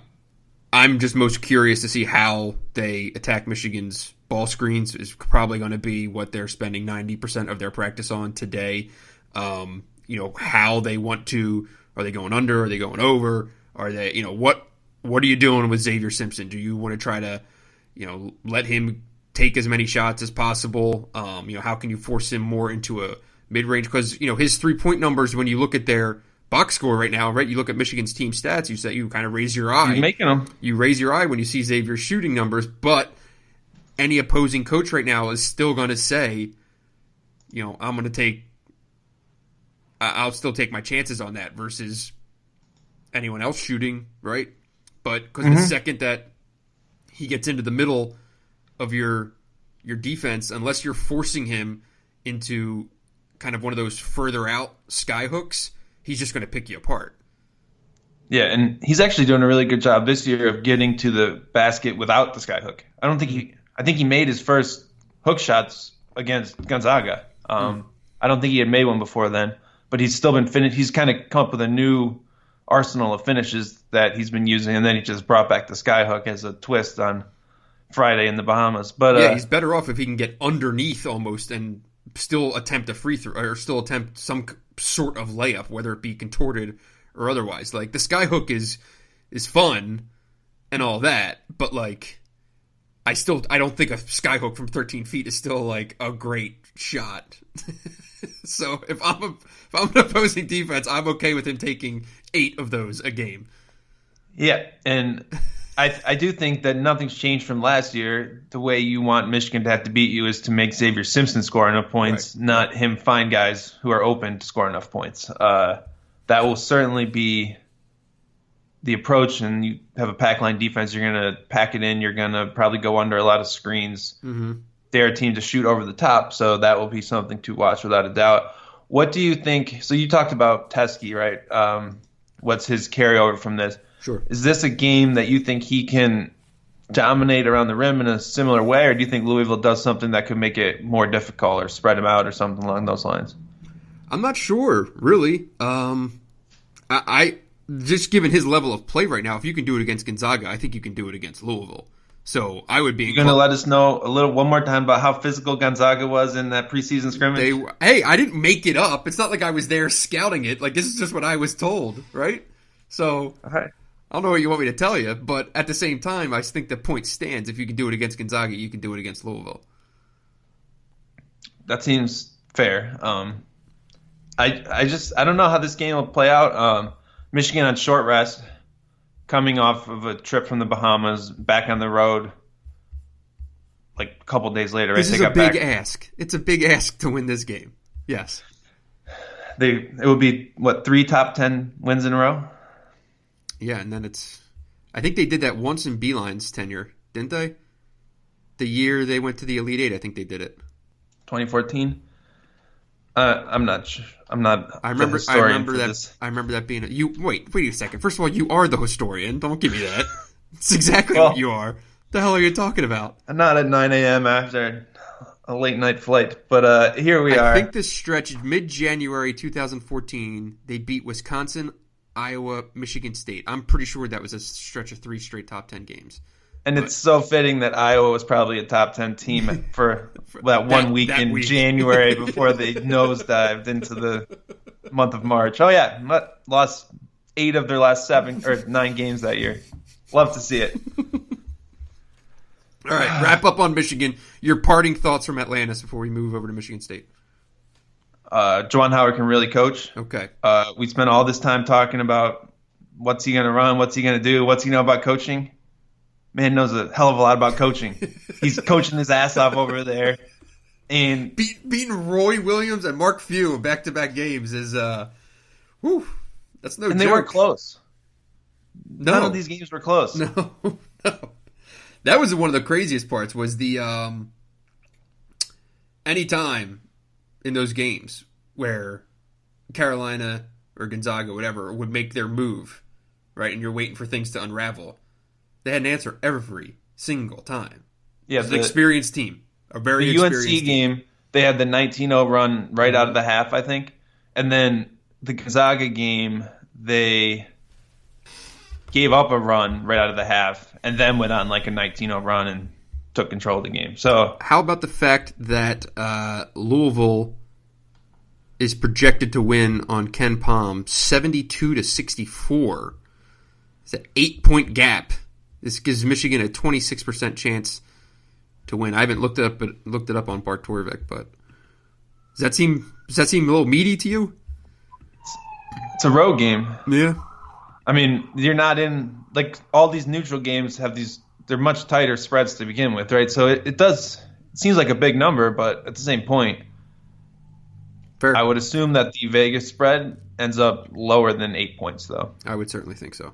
I'm just most curious to see how they attack Michigan's ball screens. Is probably going to be what they're spending 90% of their practice on today. How they want to. Are they going under? Are they going over? Are they, what are you doing with Xavier Simpson? Do you want to try to, let him take as many shots as possible? How can you force him more into a mid-range? Because, his 3-point numbers, when you look at their box score right now, right? You look at Michigan's team stats, you kind of raise your eye. You're making them. You raise your eye when you see Xavier's shooting numbers, but any opposing coach right now is still going to say, I'll still take my chances on that versus anyone else shooting, right? But because the second that he gets into the middle of your defense, unless you're forcing him into kind of one of those further out sky hooks, he's just going to pick you apart. Yeah, and he's actually doing a really good job this year of getting to the basket without the sky hook. I think he made his first hook shots against Gonzaga. I don't think he had made one before then. But he's still been finished. He's kind of come up with a new arsenal of finishes that he's been using, and then he just brought back the skyhook as a twist on Friday in the Bahamas. But he's better off if he can get underneath almost and still attempt a free throw or still attempt some sort of layup, whether it be contorted or otherwise. Like the skyhook is fun and all that, but like I don't think a skyhook from 13 feet is still like a great shot. So if I'm an opposing defense, I'm okay with him taking 8 of those a game. Yeah, and I do think that nothing's changed from last year. The way you want Michigan to have to beat you is to make Xavier Simpson score enough points, not him find guys who are open to score enough points. That will certainly be the approach, and you have a pack line defense. You're going to pack it in. You're going to probably go under a lot of screens. They're a team to shoot over the top, so that will be something to watch without a doubt. What do you think? So you talked about Teskey, right? What's his carryover from this? Sure. Is this a game that you think he can dominate around the rim in a similar way, or do you think Louisville does something that could make it more difficult or spread him out or something along those lines? I'm not sure, really. I just given his level of play right now, if you can do it against Gonzaga, I think you can do it against Louisville. So I would be. You're going to let us know one more time about how physical Gonzaga was in that preseason scrimmage? Hey, I didn't make it up. It's not like I was there scouting it. Like, this is just what I was told, right? So I don't know what you want me to tell you, but at the same time, I think the point stands. If you can do it against Gonzaga, you can do it against Louisville. That seems fair. I don't know how this game will play out. Michigan on short rest, coming off of a trip from the Bahamas, back on the road like a couple days later. This is a big ask. It's a big ask to win this game. Yes. It would be, 3 top 10 wins in a row? Yeah, and then I think they did that once in Beeline's tenure, didn't they? The year they went to the Elite Eight, I think they did it. 2014? I'm not sure. I'm not. I remember that being you. Wait a second. First of all, you are the historian. Don't give me that. It's exactly what you are. The hell are you talking about? I'm not at 9 a.m. after a late night flight, but here we are. I think this stretch is mid-January 2014. They beat Wisconsin, Iowa, Michigan State. I'm pretty sure that was a stretch of 3 straight top 10 games. And it's so fitting that Iowa was probably a top 10 team for that 1 week in January before they nosedived into the month of March. Oh, yeah. Lost 8 of their last 7 or 9 games that year. Love to see it. All right. Wrap up on Michigan. Your parting thoughts from Atlantis before we move over to Michigan State. Juwan Howard can really coach. Okay. We spent all this time talking about what's he going to run, what's he going to do, what's he know about coaching. man knows a hell of a lot about coaching. He's coaching his ass off over there. And beating Roy Williams and Mark Few in back-to-back games is, that's no joke. And they weren't close. No. None of these games were close. No. That was one of the craziest parts was the any time in those games where Carolina or Gonzaga, whatever, would make their move, right, and you're waiting for things to unravel, they had an answer every single time. Yeah, it's an experienced team. A very experienced UNC game, they had the 19-0 run right out of the half, I think. And then the Gonzaga game, they gave up a run right out of the half and then went on like a 19-0 run and took control of the game. So how about the fact that Louisville is projected to win on Ken Pom 72-64? It's an 8-point gap. This gives Michigan a 26% chance to win. I haven't looked it up on Bart Torvik, but does that seem a little meaty to you? It's a road game. Yeah. I mean, you're not in like all these neutral games have they're much tighter spreads to begin with, right? So it seems like a big number, but at the same point, fair. I would assume that the Vegas spread ends up lower than 8 points, though. I would certainly think so.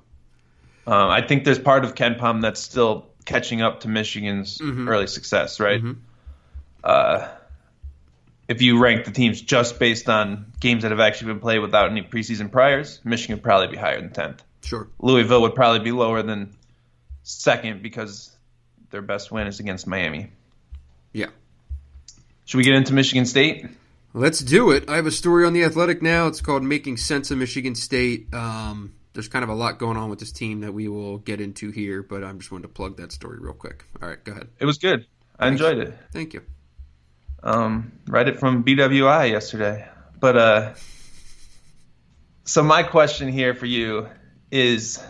I think there's part of Ken Pom that's still catching up to Michigan's early success, right? If you rank the teams just based on games that have actually been played without any preseason priors, Michigan would probably be higher than 10th. Sure. Louisville would probably be lower than second because their best win is against Miami. Yeah. Should we get into Michigan State? Let's do it. I have a story on The Athletic now. It's called Making Sense of Michigan State. There's kind of a lot going on with this team that we will get into here, but I'm just wanting to plug that story real quick. All right, go ahead. It was good. I enjoyed it. Thank you. Read it from BWI yesterday. But so my question here for you is,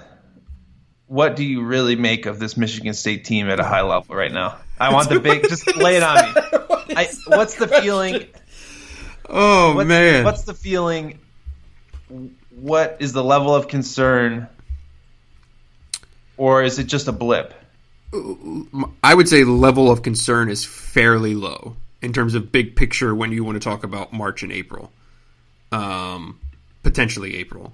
what do you really make of this Michigan State team at a high level right now? I want the big, just lay it on me. What's the feeling? Man. What's the feeling? What is the level of concern? Or is it just a blip? I would say the level of concern is fairly low in terms of big picture when you want to talk about March and April. Potentially April.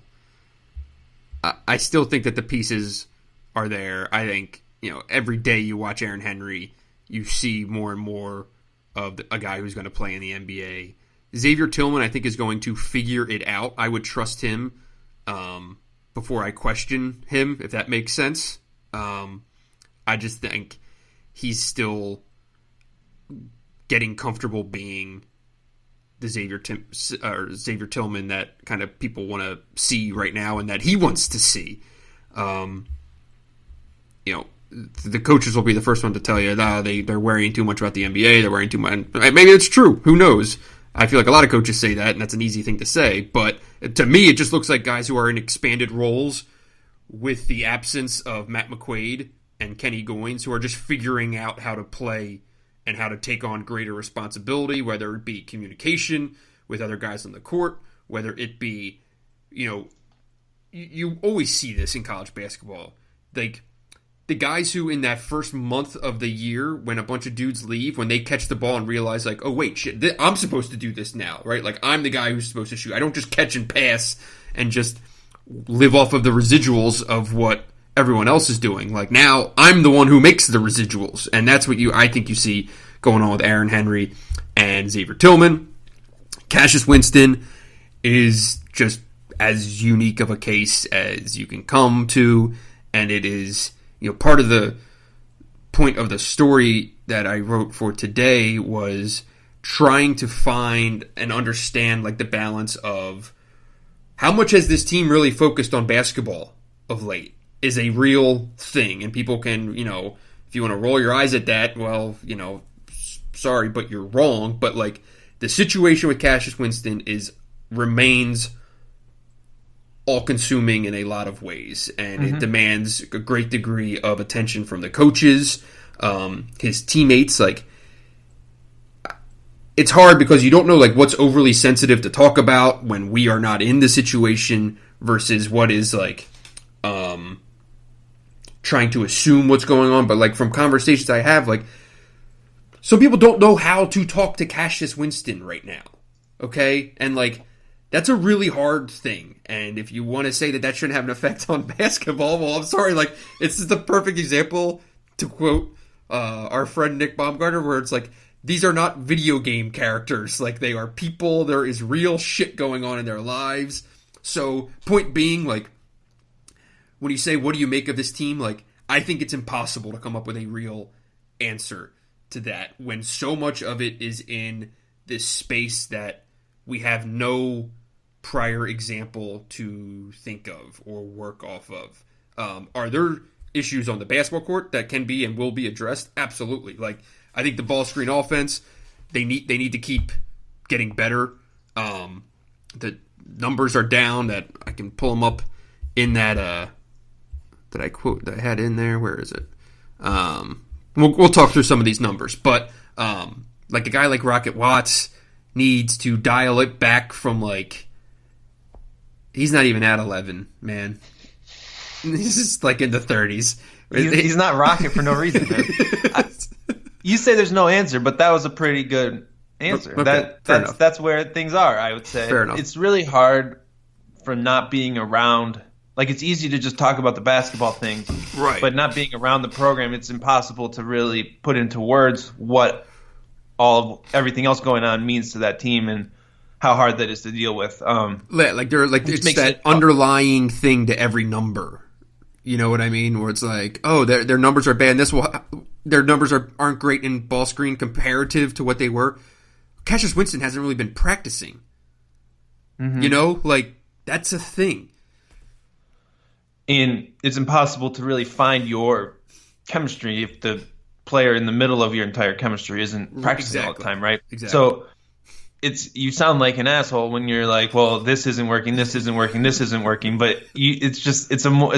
I still think that the pieces are there. I think, every day you watch Aaron Henry, you see more and more of a guy who's going to play in the NBA. Xavier Tillman, I think, is going to figure it out. I would trust him before I question him, if that makes sense. I just think he's still getting comfortable being the Xavier Tillman that kind of people want to see right now and that he wants to see. The coaches will be the first one to tell you that they're worrying too much about the NBA. They're worrying too much. Maybe it's true. Who knows? I feel like a lot of coaches say that, and that's an easy thing to say. But to me, it just looks like guys who are in expanded roles with the absence of Matt McQuaid and Kenny Goins, who are just figuring out how to play and how to take on greater responsibility, whether it be communication with other guys on the court, whether it be, you always see this in college basketball. Like, the guys who in that first month of the year, when a bunch of dudes leave, when they catch the ball and realize, like, oh, wait, shit, I'm supposed to do this now, right? Like, I'm the guy who's supposed to shoot. I don't just catch and pass and just live off of the residuals of what everyone else is doing. Like, now I'm the one who makes the residuals. And that's what I think you see going on with Aaron Henry and Xavier Tillman. Cassius Winston is just as unique of a case as you can come to. And it is, part of the point of the story that I wrote for today was trying to find and understand, like, the balance of how much has this team really focused on basketball of late is a real thing. And people can, if you want to roll your eyes at that, well, sorry, but you're wrong. But, like, the situation with Cassius Winston remains all-consuming in a lot of ways, and it demands a great degree of attention from the coaches, his teammates. Like, it's hard because you don't know, like, what's overly sensitive to talk about when we are not in the situation versus what is, like, trying to assume what's going on, but like from conversations I have, like some people don't know how to talk to Cassius Winston right now. Okay? And like that's a really hard thing. And if you want to say that shouldn't have an effect on basketball, well, I'm sorry. Like, it's just the perfect example, to quote our friend Nick Baumgartner, where it's like, these are not video game characters. Like, they are people. There is real shit going on in their lives. So, point being, like, when you say, what do you make of this team? Like, I think it's impossible to come up with a real answer to that when so much of it is in this space that we have no prior example to think of or work off of. Are there issues on the basketball court that can be and will be addressed? Absolutely. Like, I think the ball screen offense, they need to keep getting better. The numbers are down. That I can pull them up in that that I quote that I had in there. Where is it? We'll talk through some of these numbers, but like a guy like Rocket Watts needs to dial it back from like. He's not even at 11, man. He's just like in the 30s. He's not Rocket for no reason, man. You say there's no answer, but that was a pretty good answer. Okay, that's where things are, I would say. Fair enough. It's really hard for not being around. Like, it's easy to just talk about the basketball things. Right. But not being around the program, it's impossible to really put into words what everything else going on means to that team and how hard that is to deal with. It's that underlying thing to every number. You know what I mean? Where it's like, oh, their numbers are bad. Their numbers aren't great in ball screen comparative to what they were. Cassius Winston hasn't really been practicing. Mm-hmm. You know, like that's a thing. And it's impossible to really find your chemistry if the player in the middle of your entire chemistry isn't practicing all the time, right? Exactly. So you sound like an asshole when you're like, well, this isn't working, this isn't working, this isn't working. But it's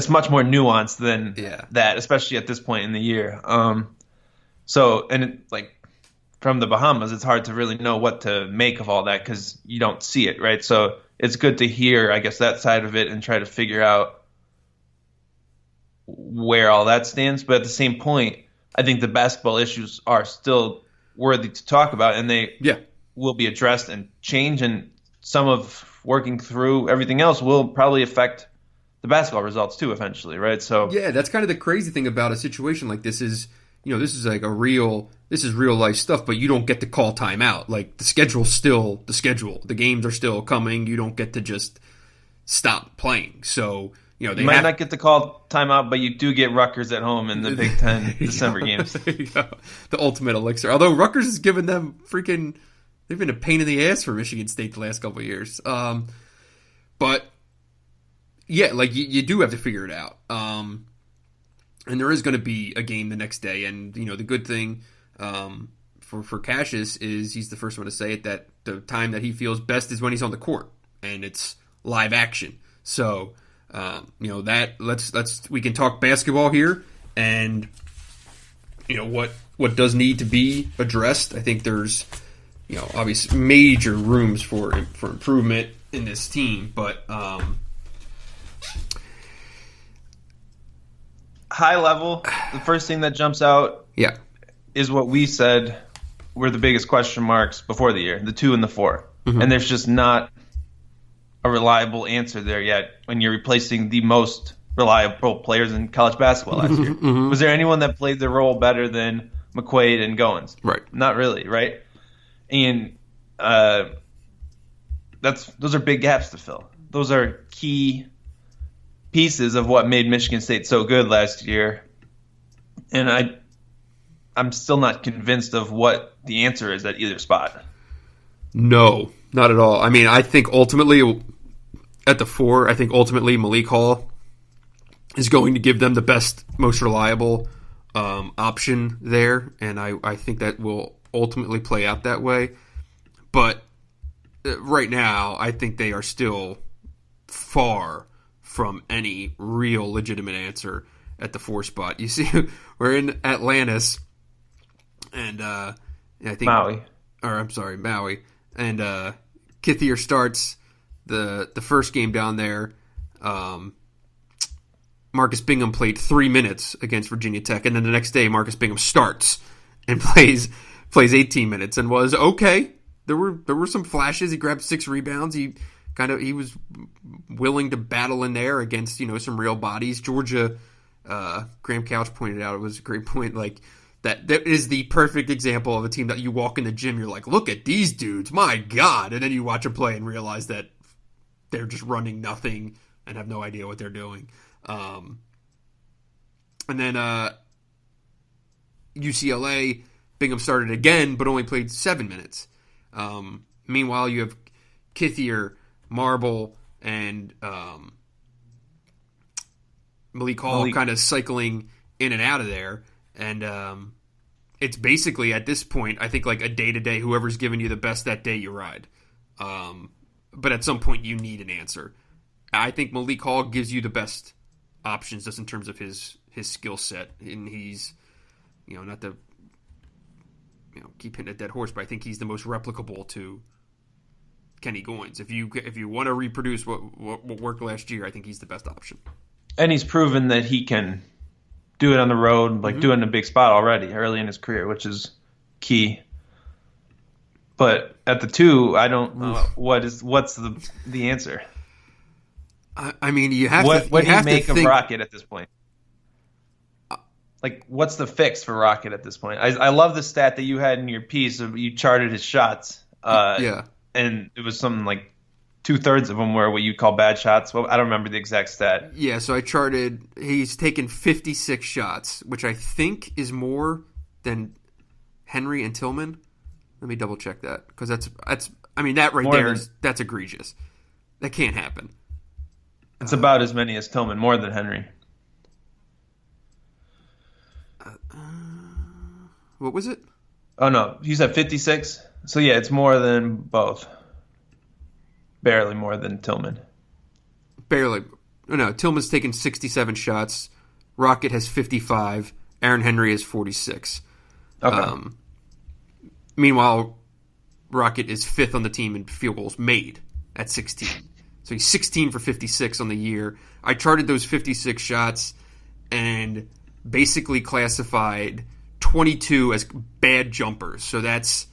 much more nuanced than that, especially at this point in the year. From the Bahamas, it's hard to really know what to make of all that because you don't see it, right? So it's good to hear, I guess, that side of it and try to figure out where all that stands. But at the same point, I think the basketball issues are still worthy to talk about, and they will be addressed and change, and some of working through everything else will probably affect the basketball results too eventually, right? So yeah, that's kind of the crazy thing about a situation like this is, this is like real life stuff, but you don't get to call timeout. Like the schedule's still the schedule. The games are still coming. You don't get to just stop playing. So, they might not get to call timeout, but you do get Rutgers at home in the Big Ten December games. There you go. The ultimate elixir. Although Rutgers has given them they've been a pain in the ass for Michigan State the last couple of years. But yeah, like you do have to figure it out. And there is going to be a game the next day. And, the good thing for Cassius is he's the first one to say it, that the time that he feels best is when he's on the court and it's live action. So, we can talk basketball here and, what does need to be addressed. I think there's, obviously major rooms for improvement in this team, but high level, the first thing that jumps out is what we said were the biggest question marks before the year, the 2 and the 4. Mm-hmm. And there's just not a reliable answer there yet when you're replacing the most reliable players in college basketball last year. Mm-hmm. Was there anyone that played the role better than McQuaid and Goins? Right. Not really, right? And those are big gaps to fill. Those are key pieces of what made Michigan State so good last year. And I'm still not convinced of what the answer is at either spot. No, not at all. I mean, I think ultimately at the 4, Malik Hall is going to give them the best, most reliable option there, and I think that will ultimately play out that way. But right now, I think they are still far from any real legitimate answer at the 4 spot. You see, we're in Atlantis, and I think Maui, and Kithier starts the first game down there. Marcus Bingham played 3 minutes against Virginia Tech, and then the next day Marcus Bingham starts and plays 18 minutes and was okay. There were some flashes. He grabbed 6 rebounds. He was willing to battle in there against some real bodies. Georgia, Graham Couch pointed out, it was a great point. Like that is the perfect example of a team that you walk in the gym, you're like, look at these dudes, my God, and then you watch them play and realize that they're just running nothing and have no idea what they're doing. And then UCLA, Bingham started again, but only played 7 minutes. Meanwhile, you have Kithier, Marble, and Malik Hall kind of cycling in and out of there. And it's basically, at this point, I think like a day-to-day, whoever's giving you the best that day, you ride. But at some point, you need an answer. I think Malik Hall gives you the best options just in terms of his skill set. And he's, not to keep hitting a dead horse, but I think he's the most replicable to Kenny Goins. If you want to reproduce what worked last year, I think he's the best option. And he's proven that he can do it on the road, like do it in a big spot already early in his career, which is key. But at the 2, I don't know what's the answer. I mean, you have what do you make of Rocket at this point? Like, what's the fix for Rocket at this point? I love the stat that you had in your piece of you charted his shots. Yeah. And it was something like 2/3 of them were what you call bad shots. Well, I don't remember the exact stat. Yeah, so I charted, he's taken 56 shots, which I think is more than Henry and Tillman. Let me double check that, because that's that right more there, that's egregious. That can't happen. It's about as many as Tillman, more than Henry. What was it? Oh, no. You said 56? So, yeah, it's more than both. Barely more than Tillman. Barely. No, Tillman's taken 67 shots. Rocket has 55. Aaron Henry has 46. Okay. Meanwhile, Rocket is 5th on the team in field goals made at 16. So he's 16 for 56 on the year. I charted those 56 shots and basically classified 22 as bad jumpers. So that's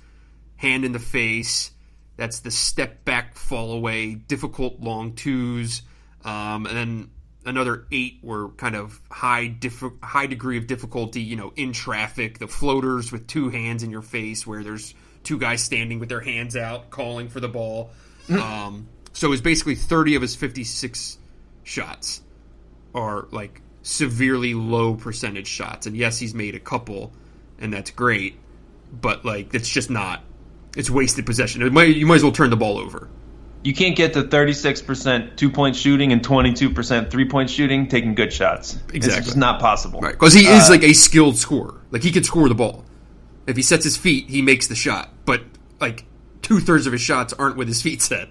hand in the face. That's the step back, fall away, difficult long twos. And then another 8 were kind of high degree of difficulty, in traffic. The floaters with 2 hands in your face where there's 2 guys standing with their hands out calling for the ball. So it was basically 30 of his 56 shots are like severely low percentage shots. And yes, he's made a couple, and that's great. But like, it's just not. It's wasted possession. You might as well turn the ball over. You can't get to 36% 2-point shooting and 22% 3-point shooting taking good shots. Exactly. It's just not possible. Right, because he is like a skilled scorer. Like, he can score the ball. If he sets his feet, he makes the shot. But like 2/3 of his shots aren't with his feet set.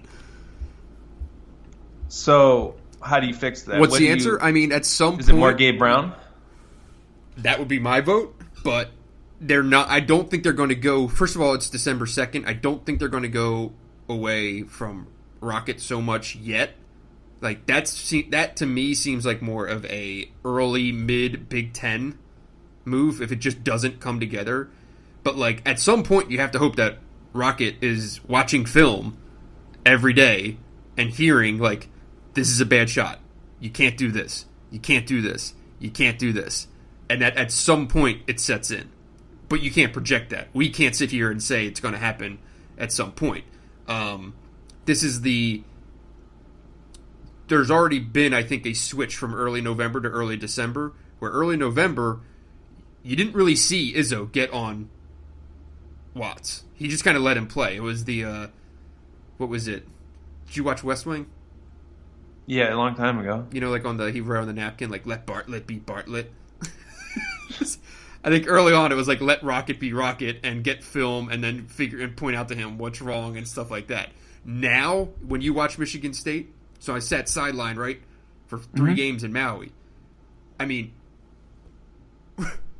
So how do you fix that? What's the answer? At some point... Is it more Gabe Brown? That would be my vote, but they're not. I don't think they're going to go... First of all, it's December 2nd. I don't think they're going to go away from Rocket so much yet. Like, that to me seems like more of a early, mid Big Ten move if it just doesn't come together. But, like, at some point you have to hope that Rocket is watching film every day and hearing, like, this is a bad shot. You can't do this. You can't do this. You can't do this. And that at some point it sets in. But you can't project that. We can't sit here and say it's going to happen at some point. There's already been, I think, a switch from early November to early December, where early November, you didn't really see Izzo get on Watts. He just kind of let him play. It was the, what was it? Did you watch West Wing? Yeah, a long time ago. Like he wrote on the napkin, like, let Bartlett be Bartlett. I think early on it was like, let Rocket be Rocket and get film and then figure and point out to him what's wrong and stuff like that. Now, when you watch Michigan State, so I sat sideline, right, for 3 games in Maui.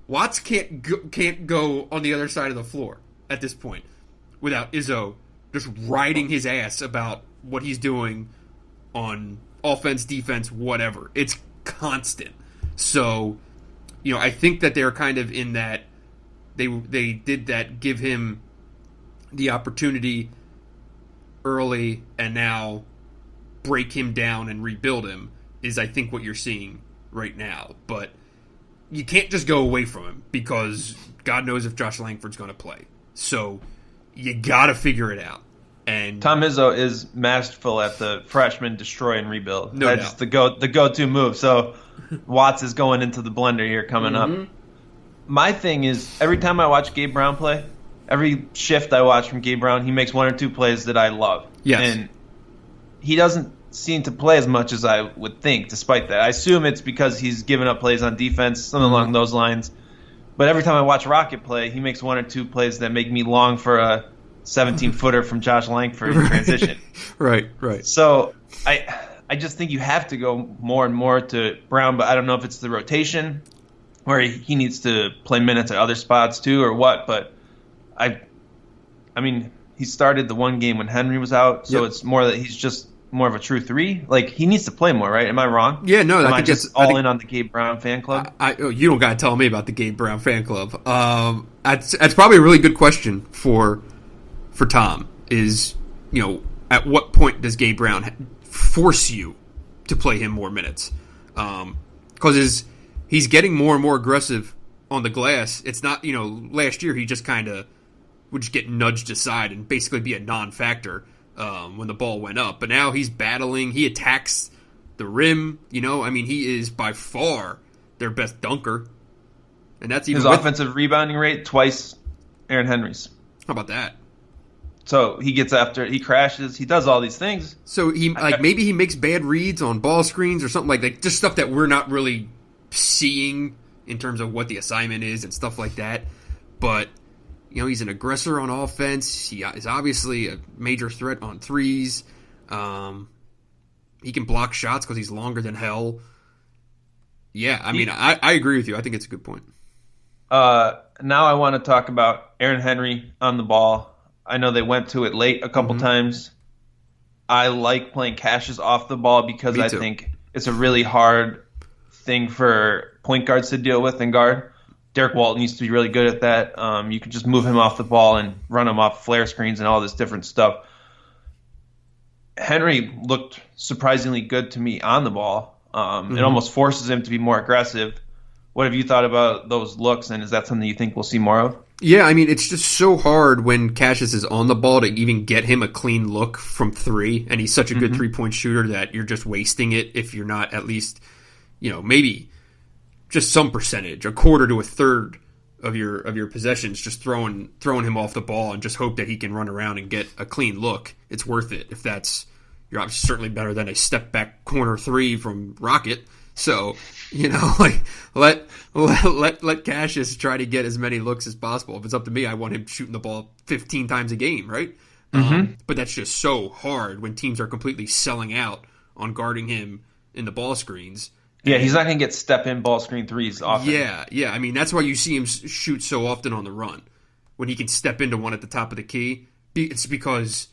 Watts can't go on the other side of the floor at this point without Izzo just riding his ass about what he's doing on offense, defense, whatever. It's constant. So, I think that they're kind of in that they did that, give him the opportunity early and now break him down and rebuild him is, I think, what you're seeing right now. But you can't just go away from him because God knows if Josh Langford's going to play. So you got to figure it out. And Tom Izzo is masterful at the freshman destroy and rebuild. No That's doubt. the go-to move. So Watts is going into the blender here coming up. My thing is, every time I watch Gabe Brown play, every shift I watch from Gabe Brown, he makes one or two plays that I love. Yes. And he doesn't seem to play as much as I would think, despite that. I assume it's because he's given up plays on defense, something along those lines. But every time I watch Rocket play, he makes one or two plays that make me long for a 17-footer from Josh Langford in transition. Right. So I just think you have to go more and more to Brown, but I don't know if it's the rotation where he needs to play minutes at other spots too or what. But I mean, he started the one game when Henry was out, so It's more that he's just more of a true three. Like, he needs to play more, right? Am I wrong? Yeah, no. Am I just all in on the Gabe Brown fan club? You don't got to tell me about the Gabe Brown fan club. That's probably a really good question for Tom. Is, at what point does Gabe Brown force you to play him more minutes? Because he's getting more and more aggressive on the glass. It's not, last year he just kind of would just get nudged aside and basically be a non-factor when the ball went up. But now he's battling. He attacks the rim. He is by far their best dunker. And that's even his offensive rebounding rate twice Aaron Henry's. How about that? So he gets after it, he crashes, he does all these things. So maybe he makes bad reads on ball screens or something like that, just stuff that we're not really seeing in terms of what the assignment is and stuff like that. But he's an aggressor on offense. He is obviously a major threat on threes. He can block shots because he's longer than hell. Yeah, I agree with you. I think it's a good point. Now I want to talk about Aaron Henry on the ball. I know they went to it late a couple times. I like playing Cassius off the ball because I think it's a really hard thing for point guards to deal with and guard. Derek Walton needs to be really good at that. You can just move him off the ball and run him off flare screens and all this different stuff. Henry looked surprisingly good to me on the ball. It almost forces him to be more aggressive. What have you thought about those looks, and is that something you think we'll see more of? Yeah, it's just so hard when Cassius is on the ball to even get him a clean look from three, and he's such a good three-point shooter that you're just wasting it if you're not at least, maybe just some percentage, a quarter to a third of your possessions, just throwing him off the ball and just hope that he can run around and get a clean look. It's worth it if that's you're obviously certainly better than a step back corner three from Rocket. So, let Cassius try to get as many looks as possible. If it's up to me, I want him shooting the ball 15 times a game, right? But that's just so hard when teams are completely selling out on guarding him in the ball screens. Yeah, he's not going to get step-in ball screen threes often. Yeah. That's why you see him shoot so often on the run. When he can step into one at the top of the key, it's because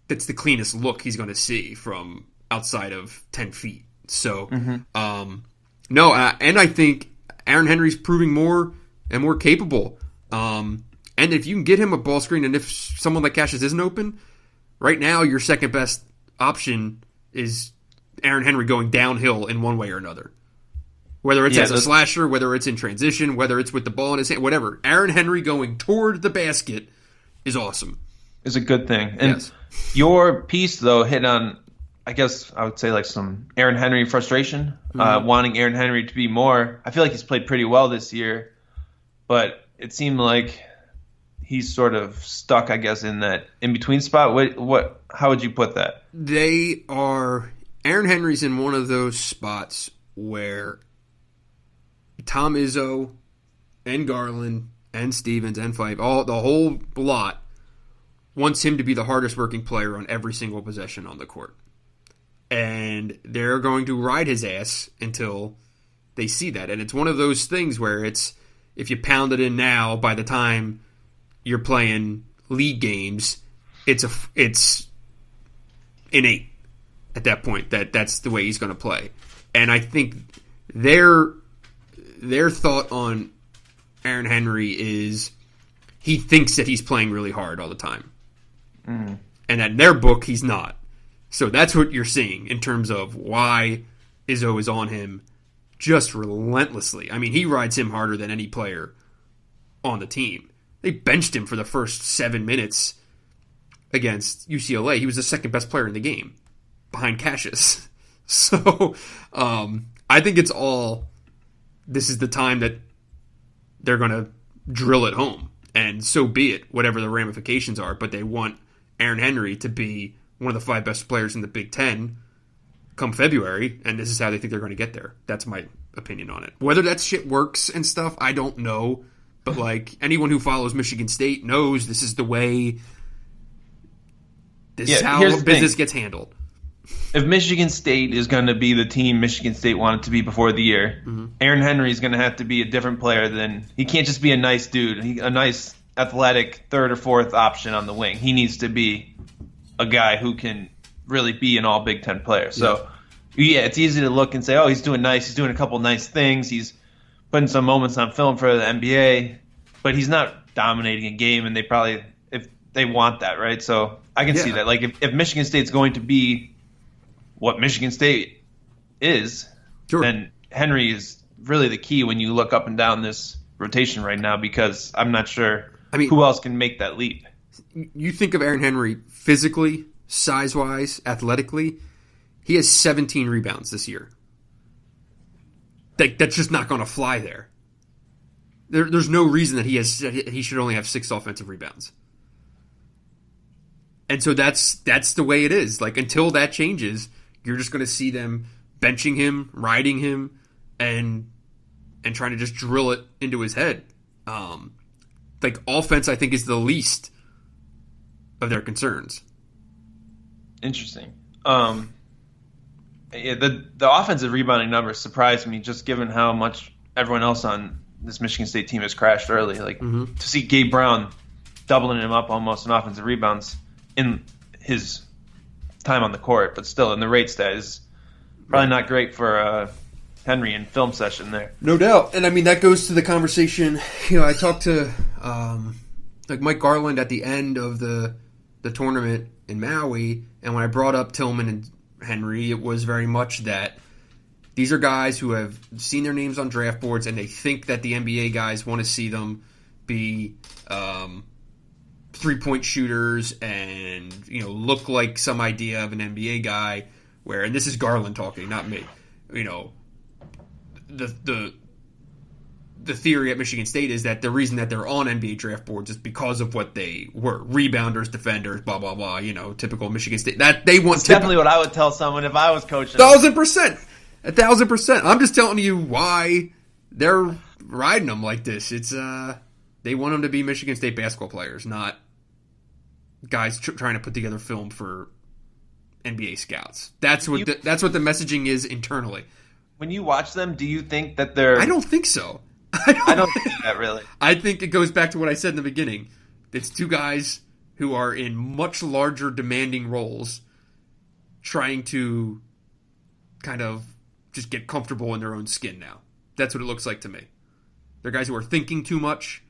that's the cleanest look he's going to see from outside of 10 feet. So, and I think Aaron Henry's proving more and more capable. And if you can get him a ball screen, and if someone like Cassius isn't open, right now your second best option is Aaron Henry going downhill in one way or another. Whether it's as a slasher, whether it's in transition, whether it's with the ball in his hand, whatever. Aaron Henry going toward the basket is awesome. Is a good thing. And your piece, though, hit on, I guess I would say, like some Aaron Henry frustration, wanting Aaron Henry to be more. I feel like he's played pretty well this year, but it seemed like he's sort of stuck, I guess, in that in-between spot. How would you put that? Aaron Henry's in one of those spots where Tom Izzo and Garland and Stevens and Fife, the whole lot, wants him to be the hardest working player on every single possession on the court. And they're going to ride his ass until they see that. And it's one of those things where it's, if you pound it in now, by the time you're playing league games, it's innate at that point that's the way he's going to play. And I think their thought on Aaron Henry is he thinks that he's playing really hard all the time. Mm. And in their book, he's not. So that's what you're seeing in terms of why Izzo is on him just relentlessly. I mean, he rides him harder than any player on the team. They benched him for the first 7 minutes against UCLA. He was the second best player in the game behind Cassius. So I think it's all, this is the time that they're going to drill it home. And so be it, whatever the ramifications are. But they want Aaron Henry to be one of the 5 best players in the Big Ten come February, and this is how they think they're going to get there. That's my opinion on it. Whether that shit works and stuff, I don't know. But like anyone who follows Michigan State knows this is the way, this is how business gets handled. If Michigan State is going to be the team Michigan State wanted to be before the year, Aaron Henry is going to have to be a different player than, he can't just be a nice dude, a nice athletic third or fourth option on the wing. He needs to be a guy who can really be an all Big Ten player. So, yeah, it's easy to look and say, oh, he's doing nice. He's doing a couple nice things. He's putting some moments on film for the NBA, but he's not dominating a game, and they probably, if they want that, right? So I can see that. Like, if Michigan State's going to be what Michigan State is, then Henry is really the key when you look up and down this rotation right now, because I'm not sure who else can make that leap. You think of Aaron Henry physically, size-wise, athletically, he has 17 rebounds this year. That's just not going to fly there. There's no reason that he should only have 6 offensive rebounds. And so that's the way it is. Like, until that changes, you're just going to see them benching him, riding him, and trying to just drill it into his head. Like, offense, I think, is the least of their concerns. Interesting. The offensive rebounding numbers surprised me, just given how much everyone else on this Michigan State team has crashed early. Like, to see Gabe Brown doubling him up almost in offensive rebounds in his time on the court, but still in the rate stat is probably not great for Henry in film session there. No doubt. And I mean, that goes to the conversation. I talked to like Mike Garland at the end of the tournament in Maui, and when I brought up Tillman and Henry, it was very much that these are guys who have seen their names on draft boards, and they think that the NBA guys want to see them be three-point shooters and look like some idea of an NBA guy. Where, and this is Garland talking, not me. The theory at Michigan State is that the reason that they're on NBA draft boards is because of what they were: rebounders, defenders, blah blah blah. Typical Michigan State. That they want. That's definitely what I would tell someone if I was coaching. 1,000%, 1,000%. I'm just telling you why they're riding them like this. It's they want them to be Michigan State basketball players, not guys trying to put together film for NBA scouts. That's what the messaging is internally. When you watch them, do you think that they're? I don't think so. I don't think that really. I think it goes back to what I said in the beginning. It's two guys who are in much larger demanding roles trying to kind of just get comfortable in their own skin now. That's what it looks like to me. They're guys who are thinking too much,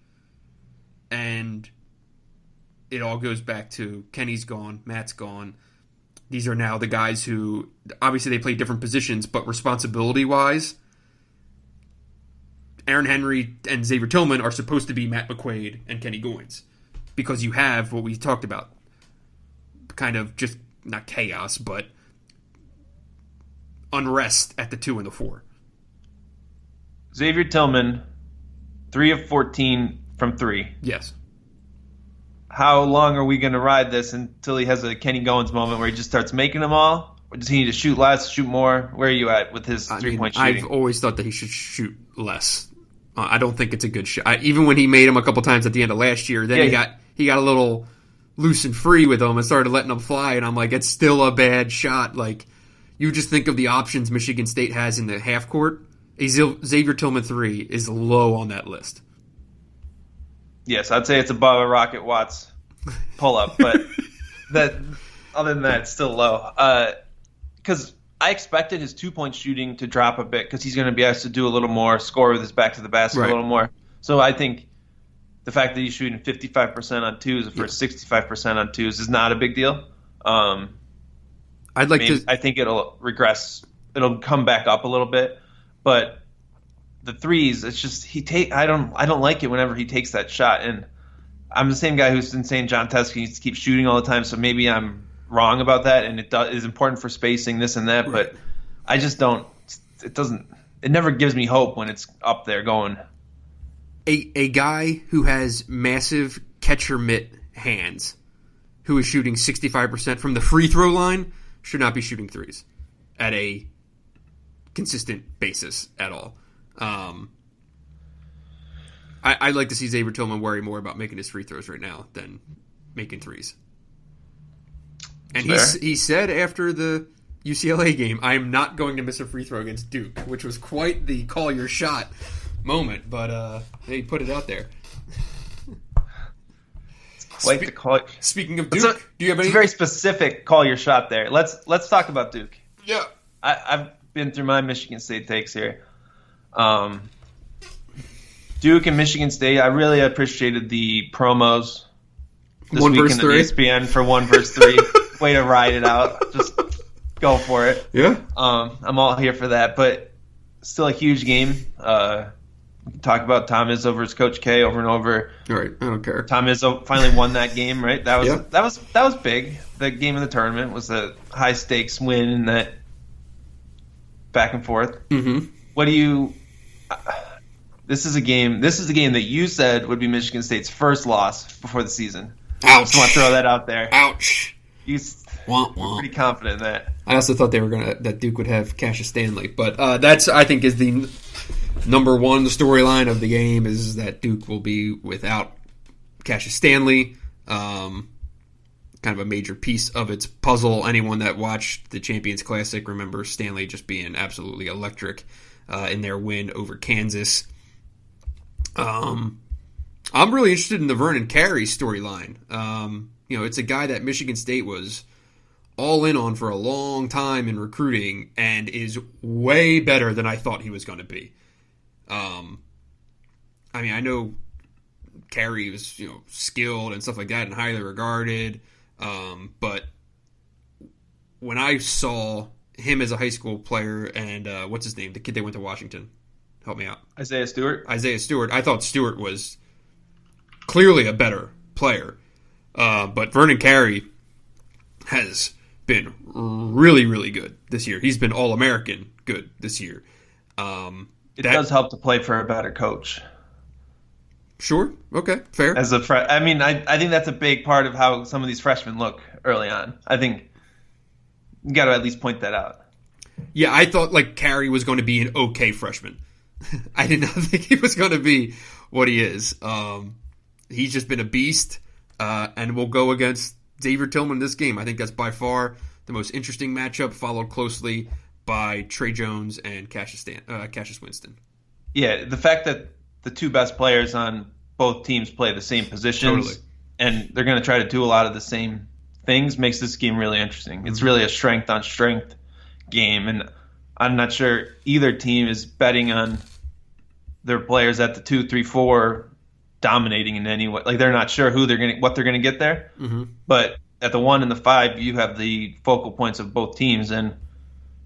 and it all goes back to Kenny's gone, Matt's gone. These are now the guys who, obviously they play different positions, but responsibility-wise, Aaron Henry and Xavier Tillman are supposed to be Matt McQuaid and Kenny Goins, because you have what we talked about, kind of just, not chaos, but unrest at the 2 and the 4. Xavier Tillman, 3 of 14 from 3. Yes. How long are we going to ride this until he has a Kenny Goins moment where he just starts making them all? Or does he need to shoot less, shoot more? Where are you at with his three-point shooting? I've always thought that he should shoot less. I don't think it's a good shot. Even when he made him a couple times at the end of last year, then he got a little loose and free with them and started letting them fly, and I'm like, it's still a bad shot. Like, you just think of the options Michigan State has in the half court. A Xavier Tillman 3 is low on that list. Yes, I'd say it's above a Rocket Watts pull-up, but other than that, it's still low. Because I expected his 2-point shooting to drop a bit because he's going to be asked to do a little more, score with his back to the basket a little more. So I think the fact that he's shooting 55% on twos versus 65% on twos is not a big deal. I think it'll regress. It'll come back up a little bit, but the threes, it's just I don't like it whenever he takes that shot. And I'm the same guy who's been saying John Teske needs to keep shooting all the time, so maybe I'm wrong about that, and it is important for spacing, this and that, but I just don't. It never gives me hope when it's up there going. A guy who has massive catcher mitt hands, who is shooting 65% from the free throw line, should not be shooting threes at a consistent basis at all. I'd like to see Xavier Tillman worry more about making his free throws right now than making threes. And he said after the UCLA game, I am not going to miss a free throw against Duke, which was quite the call your shot moment, but they put it out there. Quite the call. Speaking of Duke, do you have any? It's a very specific call your shot there. Let's talk about Duke. Yeah, I've been through my Michigan State takes here. Duke and Michigan State, I really appreciated the promos this weekend at ESPN for 1 versus 3. Way to ride it out. Just go for it. Yeah. I'm all here for that, but still a huge game. We can talk about Tom Izzo versus Coach K over and over. All right, I don't care. Tom Izzo finally won that game, right? That was big. The game of the tournament was a high stakes win in that back and forth. Mm-hmm. What do you? This is a game that you said would be Michigan State's first loss before the season. Ouch! Just want to throw that out there. Ouch! You pretty confident in that. I also thought that Duke would have Cassius Stanley, but that's I think is the number one storyline of the game is that Duke will be without Cassius Stanley. Kind of a major piece of its puzzle. Anyone that watched the Champions Classic remembers Stanley just being absolutely electric in their win over Kansas. I'm really interested in the Vernon Carey storyline. It's a guy that Michigan State was all in on for a long time in recruiting and is way better than I thought he was going to be. I know Carey was, skilled and stuff like that and highly regarded. But when I saw him as a high school player and what's his name, the kid that went to Washington, help me out. Isaiah Stewart. I thought Stewart was clearly a better player. But Vernon Carey has been really, really good this year. He's been All-American good this year. It does help to play for a better coach. Sure. Okay. Fair. I think that's a big part of how some of these freshmen look early on. I think you got to at least point that out. Yeah, I thought Carey was going to be an okay freshman. I did not think he was going to be what he is. He's just been a beast, and will go against Xavier Tillman in this game. I think that's by far the most interesting matchup, followed closely by Trey Jones and Cassius Winston. Yeah, the fact that the two best players on both teams play the same positions, and they're going to try to do a lot of the same things makes this game really interesting. Mm-hmm. It's really a strength-on-strength game, and I'm not sure either team is betting on their players at the 2, 3, 4 dominating in any way. They're not sure what they're going to get there. Mm-hmm. But at the 1 and the 5, you have the focal points of both teams, and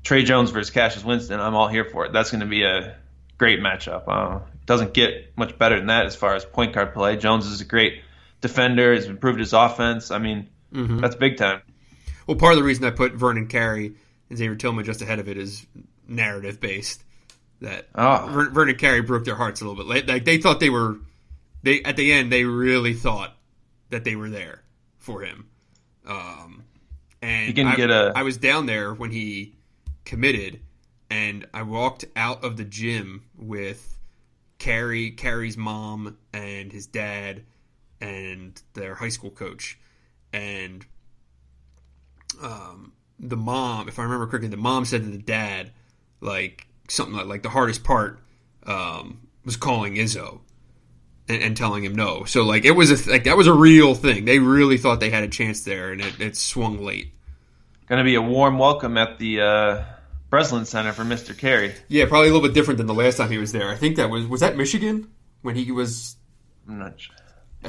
Trey Jones versus Cassius Winston, I'm all here for it. That's going to be a great matchup. Doesn't get much better than that as far as point guard play. Jones is a great defender. Has improved his offense. That's big time. Well, part of the reason I put Vernon Carey and Xavier Tillman just ahead of it is narrative based. That Vernon Carey broke their hearts a little bit late. They thought at the end they really thought that they were there for him. And I was down there when he committed, and I walked out of the gym with Carey's mom and his dad and their high school coach. And the mom, if I remember correctly, the mom said to the dad, something like the hardest part was calling Izzo and telling him no. So it was that was a real thing. They really thought they had a chance there, and it swung late. Going to be a warm welcome at the Breslin Center for Mr. Carey. Yeah, probably a little bit different than the last time he was there. I think that was that Michigan when he was. I'm not sure.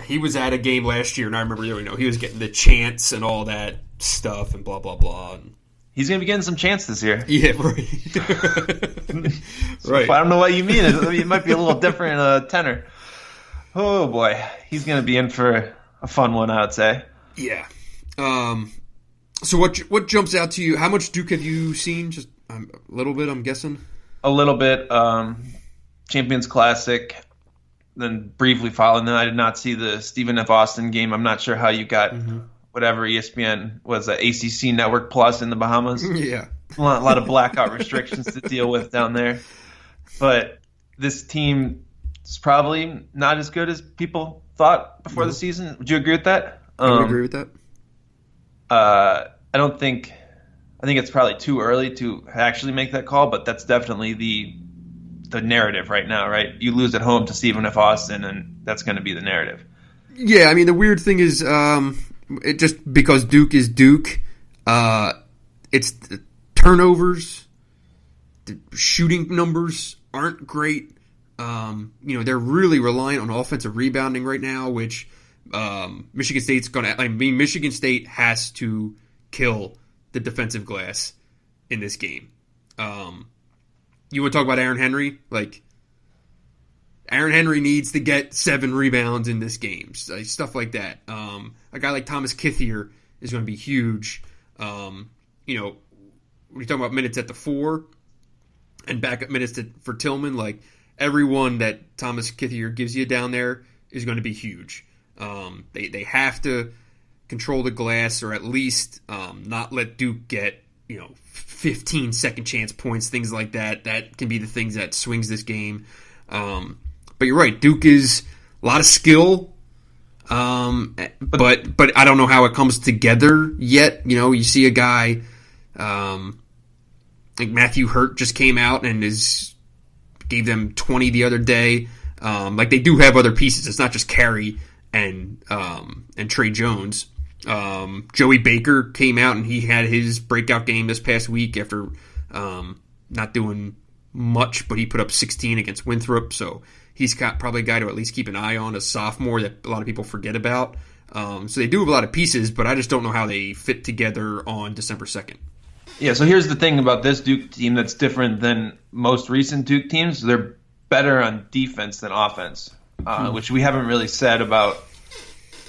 He was at a game last year, and I remember he was getting the chants and all that stuff and blah blah blah. And he's going to be getting some chants this year. Yeah, right. Right. I don't know what you mean. It might be a little different tenor. Oh boy, he's going to be in for a fun one, I would say. Yeah. So what jumps out to you? How much Duke have you seen? Just a little bit, I'm guessing. A little bit. Champions Classic. Then briefly following that, I did not see the Stephen F. Austin game. I'm not sure how you got whatever ESPN was, ACC Network Plus in the Bahamas. Yeah. A lot of blackout restrictions to deal with down there. But this team is probably not as good as people thought before the season. Would you agree with that? I would agree with that. I think it's probably too early to actually make that call, but that's definitely the narrative right now, right? You lose at home to Stephen F. Austin, and that's going to be the narrative. Yeah, I mean, the weird thing is, it just because Duke is Duke, it's the turnovers, the shooting numbers aren't great. They're really reliant on offensive rebounding right now, which Michigan State has to kill the defensive glass in this game. You want to talk about Aaron Henry? Aaron Henry needs to get 7 rebounds in this game. Stuff like that. A guy like Thomas Kithier is going to be huge. When you're talking about minutes at the 4 and backup minutes for Tillman, everyone that Thomas Kithier gives you down there is going to be huge. They have to control the glass, or at least not let Duke get 15 second chance points, things like that. That can be the things that swings this game. But you're right, Duke is a lot of skill, but I don't know how it comes together yet. You see a guy like Matthew Hurt just came out and gave them 20 the other day. They do have other pieces. It's not just Carey and Trey Jones. Joey Baker came out and he had his breakout game this past week after not doing much, but he put up 16 against Winthrop, so he's probably a guy to at least keep an eye on, a sophomore that a lot of people forget about. So they do have a lot of pieces, but I just don't know how they fit together on December 2nd. Yeah, so here's the thing about this Duke team that's different than most recent Duke teams. They're better on defense than offense, which we haven't really said about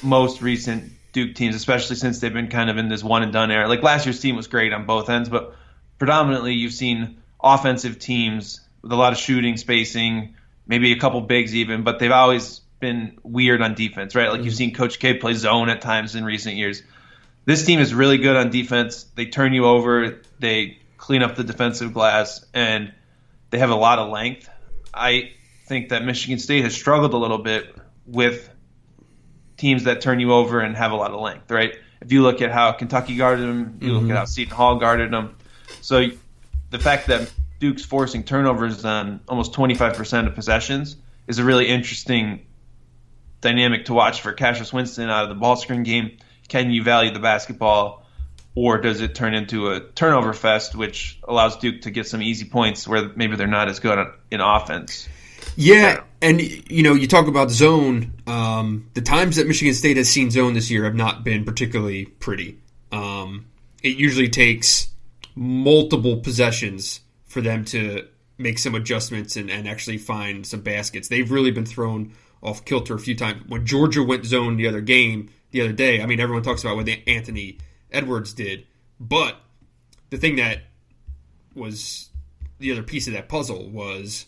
most recent Duke teams, especially since they've been kind of in this one-and-done era. Last year's team was great on both ends, but predominantly you've seen offensive teams with a lot of shooting, spacing, maybe a couple bigs even, but they've always been weird on defense, right? You've seen Coach K play zone at times in recent years. This team is really good on defense. They turn you over, they clean up the defensive glass, and they have a lot of length. I think that Michigan State has struggled a little bit with teams that turn you over and have a lot of length, right? If you look at how Kentucky guarded them, you look at how Seton Hall guarded them. So the fact that Duke's forcing turnovers on almost 25% of possessions is a really interesting dynamic to watch for Cassius Winston out of the ball screen game. Can you value the basketball, or does it turn into a turnover fest, which allows Duke to get some easy points where maybe they're not as good in offense? Yeah, and you talk about zone. The times that Michigan State has seen zone this year have not been particularly pretty. It usually takes multiple possessions for them to make some adjustments and actually find some baskets. They've really been thrown off kilter a few times. When Georgia went zone the other day, everyone talks about what Anthony Edwards did, but the thing that was the other piece of that puzzle was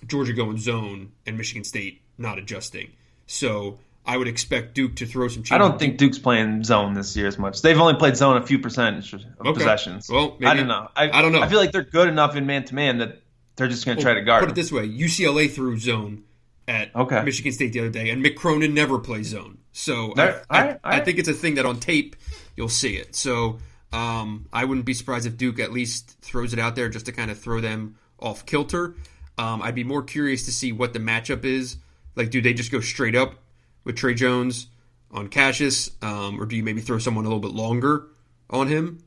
Georgia going zone and Michigan State not adjusting. So I would expect Duke to throw some changes. I don't think Duke's playing zone this year as much. They've only played zone a few percentage of possessions. Well, maybe, I don't know. I don't know. I feel like they're good enough in man-to-man that they're just going to try to guard Put it this way. UCLA threw zone at Michigan State the other day, and Mick Cronin never plays zone. So I think it's a thing that on tape you'll see it. So I wouldn't be surprised if Duke at least throws it out there just to kind of throw them off kilter. I'd be more curious to see what the matchup is. Do they just go straight up with Trey Jones on Cassius, or do you maybe throw someone a little bit longer on him?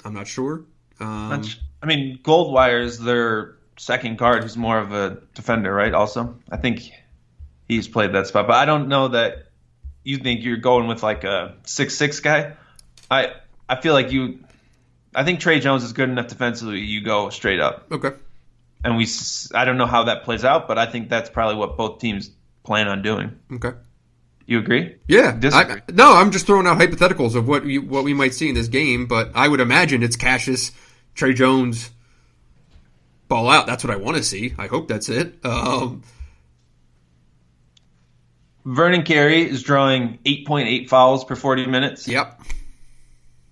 I'm not sure. Goldwire is their second guard, who's more of a defender, right? Also, I think he's played that spot, but I don't know that you think you're going with like a 6'6" guy. I feel like I think Trey Jones is good enough defensively. You go straight up. Okay. And I don't know how that plays out, but I think that's probably what both teams plan on doing. Okay. You agree? Yeah. Disagree? No, I'm just throwing out hypotheticals of what we might see in this game, but I would imagine it's Cassius, Trey Jones, ball out. That's what I want to see. I hope that's it. Vernon Carey is drawing 8.8 fouls per 40 minutes. Yep.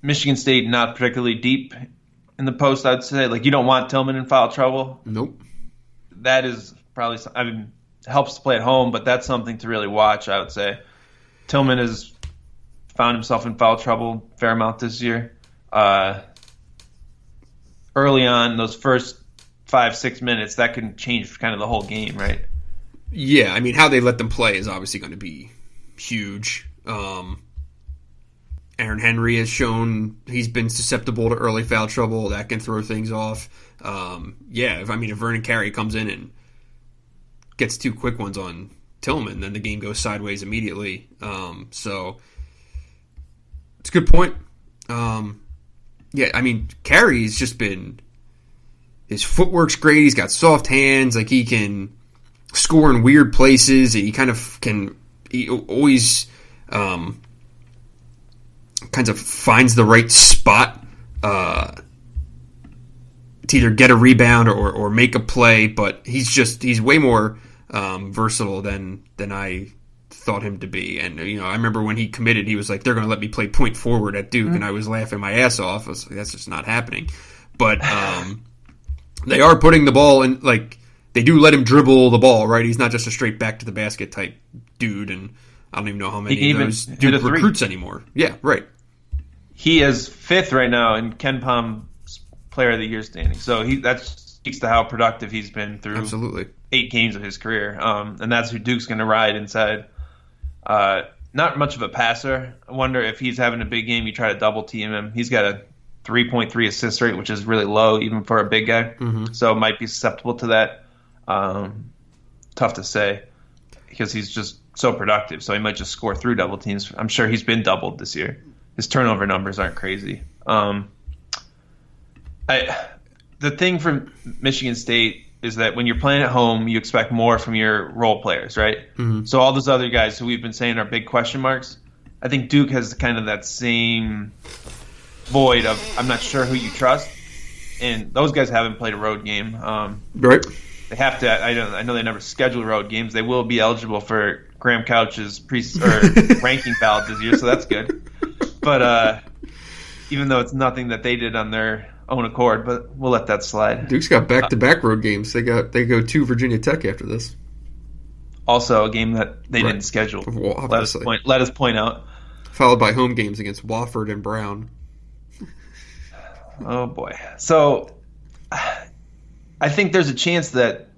Michigan State not particularly deep in the post, I'd say. Like, you don't want Tillman in foul trouble. Nope. That is probably helps to play at home, but that's something to really watch, I would say. Tillman has found himself in foul trouble a fair amount this year. Early on, those first 5-6 minutes, that can change kind of the whole game, right? Yeah, I mean, how they let them play is obviously going to be huge. Aaron Henry has shown he's been susceptible to early foul trouble. That can throw things off. If Vernon Carey comes in and gets 2 quick ones on Tillman, then the game goes sideways immediately. So it's a good point. Carey's just been, his footwork's great. He's got soft hands. Like, he can score in weird places. He kind of he always kinds of finds the right spot to either get a rebound or make a play, but he's way more versatile than I thought him to be. And I remember when he committed, he was like, they're going to let me play point forward at Duke, and I was laughing my ass off. I was like, that's just not happening. But they are putting the ball in, like, they do let him dribble the ball, right? He's not just a straight back to the basket type dude, and I don't even know how many of those Duke recruits anymore. Yeah, right. He is 5th right now in Ken Palm's Player of the Year standing. So that speaks to how productive he's been through Absolutely. 8 games of his career. And that's who Duke's going to ride inside. Not much of a passer. I wonder if he's having a big game, you try to double team him. He's got a 3.3 assist rate, which is really low even for a big guy. Mm-hmm. So it might be susceptible to that. Tough to say because he's just so productive. So he might just score through double teams. I'm sure he's been doubled this year. His turnover numbers aren't crazy. The thing for Michigan State is that when you're playing at home, you expect more from your role players, right? Mm-hmm. So all those other guys who we've been saying are big question marks, I think Duke has kind of that same void of I'm not sure who you trust, and those guys haven't played a road game. Right. They have to. I know they never schedule road games. They will be eligible for Graham Couch's ranking ballot this year, so that's good. But even though it's nothing that they did on their own accord, but we'll let that slide. Duke's got back-to-back road games. They go to Virginia Tech after this. Also, a game that they didn't schedule. Well, let us point out. Followed by home games against Wofford and Brown. Oh boy! So I think there's a chance that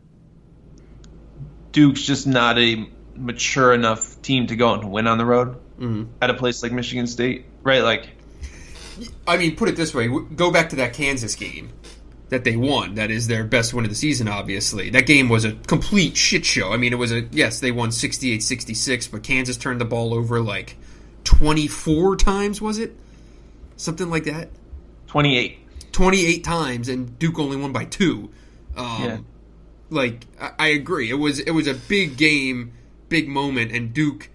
Duke's just not a mature enough team to go and win on the road at a place like Michigan State, right? Like, I mean, put it this way: go back to that Kansas game that they won. That is their best win of the season, obviously. That game was a complete shit show. I mean, it was yes, they won 68-66, but Kansas turned the ball over like 24 times, was it? Something like that? 28 times, and Duke only won by 2. Like, I agree. It was a big game, big moment, and Duke,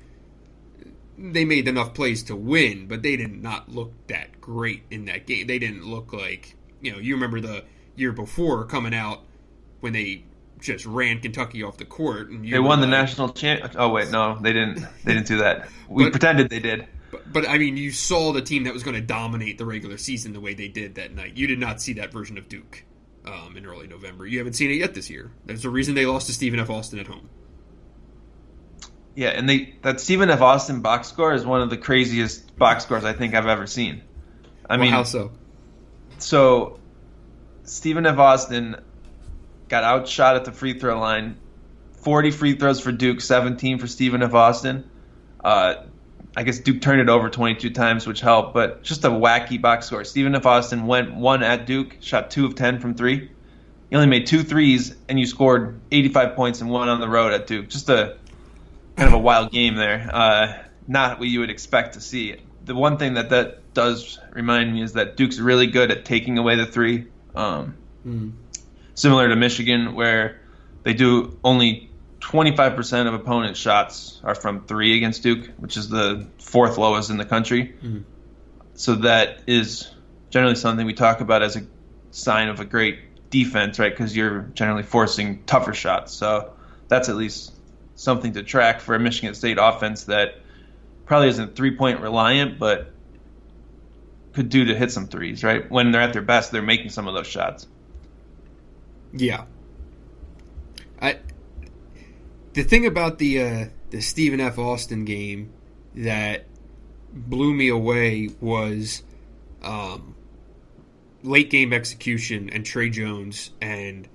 they made enough plays to win, but they did not look that great in that game. They didn't look like, you remember the year before coming out when they just ran Kentucky off the court. And they won the national champ. Oh wait, no, they didn't. They didn't do that. We pretended they did. But I mean, you saw the team that was going to dominate the regular season the way they did that night. You did not see that version of Duke in early November. You haven't seen it yet this year. There's a reason they lost to Stephen F. Austin at home. Yeah, and that Stephen F. Austin box score is one of the craziest box scores I think I've ever seen. I mean, how so? So Stephen F. Austin got outshot at the free throw line. 40 free throws for Duke, 17 for Stephen F. Austin. I guess Duke turned it over 22 times, which helped, but just a wacky box score. Stephen F. Austin went 1 at Duke, shot 2 of 10 from 3. You only made 2 threes, and you scored 85 points and 1 on the road at Duke. Just a kind of a wild game there. Not what you would expect to see. The one thing that does remind me is that Duke's really good at taking away the 3. Similar to Michigan, where they do only 25% of opponents' shots are from 3 against Duke, which is the 4th lowest in the country. So that is generally something we talk about as a sign of a great defense, right? Because you're generally forcing tougher shots. So that's at least something to track for a Michigan State offense that probably isn't 3-point reliant, but could do to hit some threes, right? When they're at their best, they're making some of those shots. Yeah. The thing about the Stephen F. Austin game that blew me away was late game execution and Trey Jones, and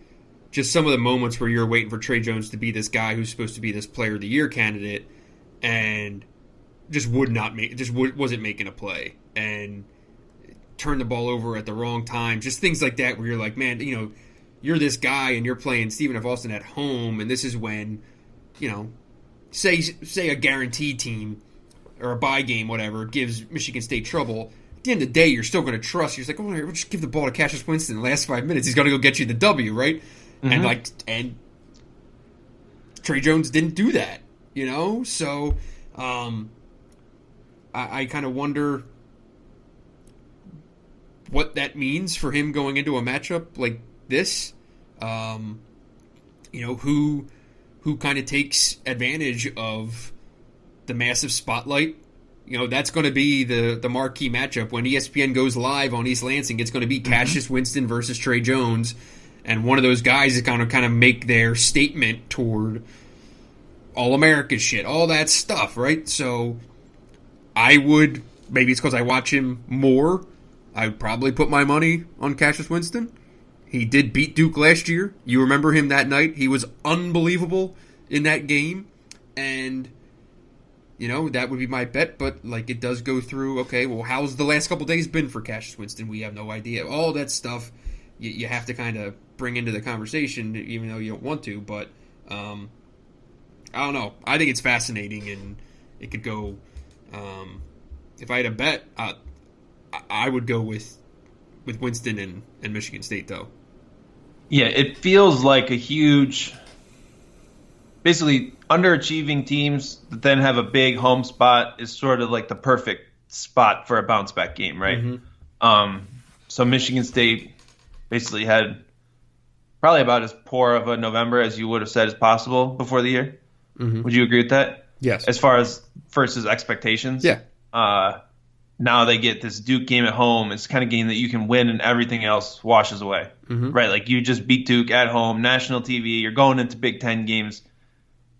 just some of the moments where you're waiting for Trey Jones to be this guy who's supposed to be this Player of the Year candidate, and just wasn't making a play and turned the ball over at the wrong time. Just things like that where you're like, man, you're this guy and you're playing Stephen F. Austin at home, and this is when, say a guaranteed team or a bye game, whatever, gives Michigan State trouble. At the end of the day, you're still going to trust. You're just like, oh, we'll just give the ball to Cassius Winston in the last 5 minutes. He's going to go get you the W, right? And Trey Jones didn't do that, So I kind of wonder what that means for him going into a matchup like this. Who kind of takes advantage of the massive spotlight. That's going to be the marquee matchup when ESPN goes live on East Lansing. It's going to be Cassius Winston versus Trey Jones, and one of those guys is going to kind of make their statement toward All-American shit, all that stuff, right? So maybe it's because I watch him more, I would probably put my money on Cassius Winston. He did beat Duke last year. You remember him that night. He was unbelievable in that game. And, that would be my bet. But, it does go through, okay, well, how's the last couple days been for Cassius Winston? We have no idea. All that stuff you have to kind of bring into the conversation, even though you don't want to. But, I don't know. I think it's fascinating, and it could go, if I had a bet, I would go with Winston and Michigan State, though. Yeah, it feels like a huge, basically underachieving teams that then have a big home spot is sort of like the perfect spot for a bounce back game, right? So Michigan State basically had probably about as poor of a November as you would have said as possible before the year. Would you agree with that? Yes. As far as versus expectations? Yeah. Now they get this Duke game at home. It's the kind of game that you can win and everything else washes away, right? Like you just beat Duke at home, national TV. You're going into Big Ten games.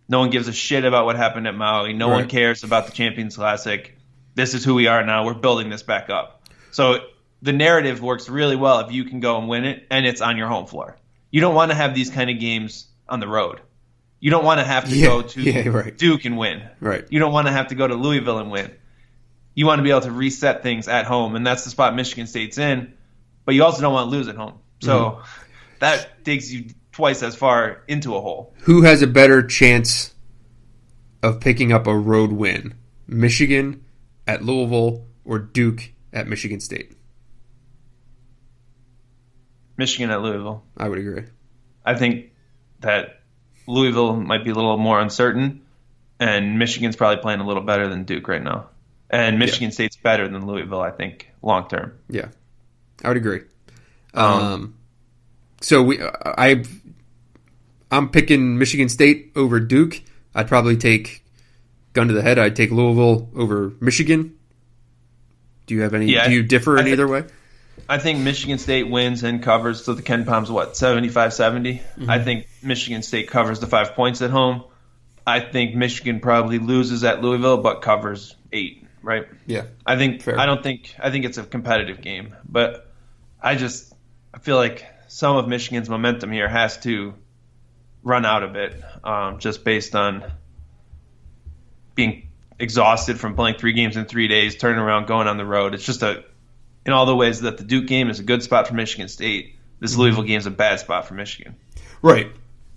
No one gives a shit about what happened at Maui. No one cares about the Champions Classic. This is who we are now. We're building this back up. So the narrative works really well if you can go and win it, and it's on your home floor. You don't want to have these kind of games on the road. You don't want to have to go to Duke and win. Right. You don't want to have to go to Louisville and win. You want to be able to reset things at home, and that's the spot Michigan State's in. But you also don't want to lose at home. So that digs you twice as far into a hole. Who has a better chance of picking up a road win? Michigan at Louisville or Duke at Michigan State? Michigan at Louisville. I would agree. I think that Louisville might be a little more uncertain, and Michigan's probably playing a little better than Duke right now. And Michigan State's better than Louisville, I think, long term. Yeah, I would agree. I'm picking Michigan State over Duke. I'd probably take, gun to the head, I'd take Louisville over Michigan. Do you have any? Do you differ in either way? I think Michigan State wins and covers. So the Ken Palm's 75-70. I think Michigan State covers the 5 points at home. I think Michigan probably loses at Louisville, but covers 8. Right? Yeah. I think it's a competitive game, but I feel like some of Michigan's momentum here has to run out a bit, just based on being exhausted from playing 3 games in 3 days, turning around, going on the road. It's just in all the ways that the Duke game is a good spot for Michigan State, this Louisville game is a bad spot for Michigan. Right.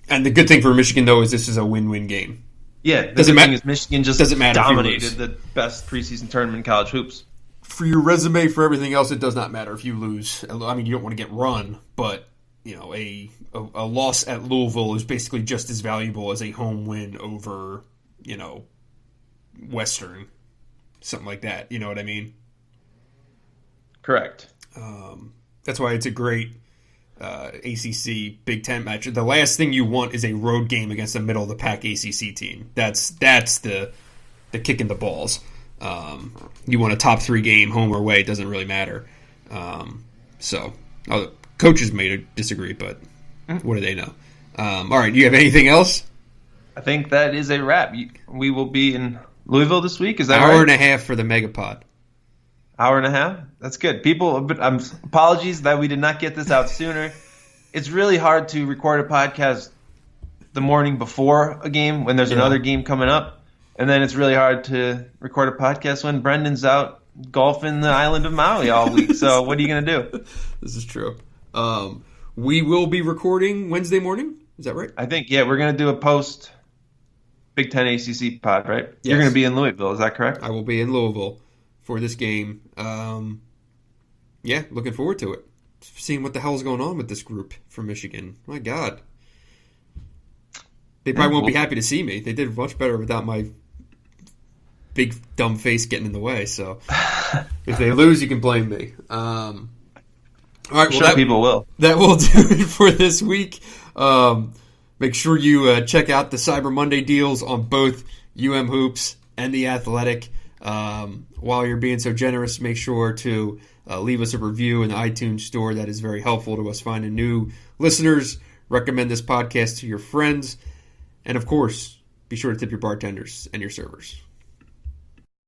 And the good thing for Michigan, though, is this is a win-win game. Yeah, the thing is Michigan just dominated the best preseason tournament in college hoops. For your resume, for everything else, it does not matter if you lose. I mean, you don't want to get run, but a loss at Louisville is basically just as valuable as a home win over, Western, something like that. You know what I mean? Correct. That's why it's a great ACC Big Ten match. The last thing you want is a road game against the middle of the pack ACC team. That's the kick in the balls. You want a top 3 game, home or away, it doesn't really matter. So other coaches may disagree, but what do they know? All right, do you have anything else? I think that is a wrap. We will be in Louisville this week. Is that Hour right? and a half for the megapod. Hour and a half? That's good. People, apologies that we did not get this out sooner. It's really hard to record a podcast the morning before a game when there's another game coming up. And then it's really hard to record a podcast when Brendan's out golfing the island of Maui all week. So what are you going to do? This is true. We will be recording Wednesday morning. Is that right? I think, we're going to do a post Big Ten-ACC pod, right? Yes. You're going to be in Louisville. Is that correct? I will be in Louisville for this game. Looking forward to it. Seeing what the hell's going on with this group from Michigan. My God. They probably won't be happy to see me. They did much better without my big dumb face getting in the way. So if they lose, you can blame me. All right, well, people will. That will do it for this week. Make sure you check out the Cyber Monday deals on both UM Hoops and The Athletic. While you're being so generous, make sure to leave us a review in the iTunes store. That is very helpful to us finding new listeners. Recommend this podcast to your friends. And, of course, be sure to tip your bartenders and your servers.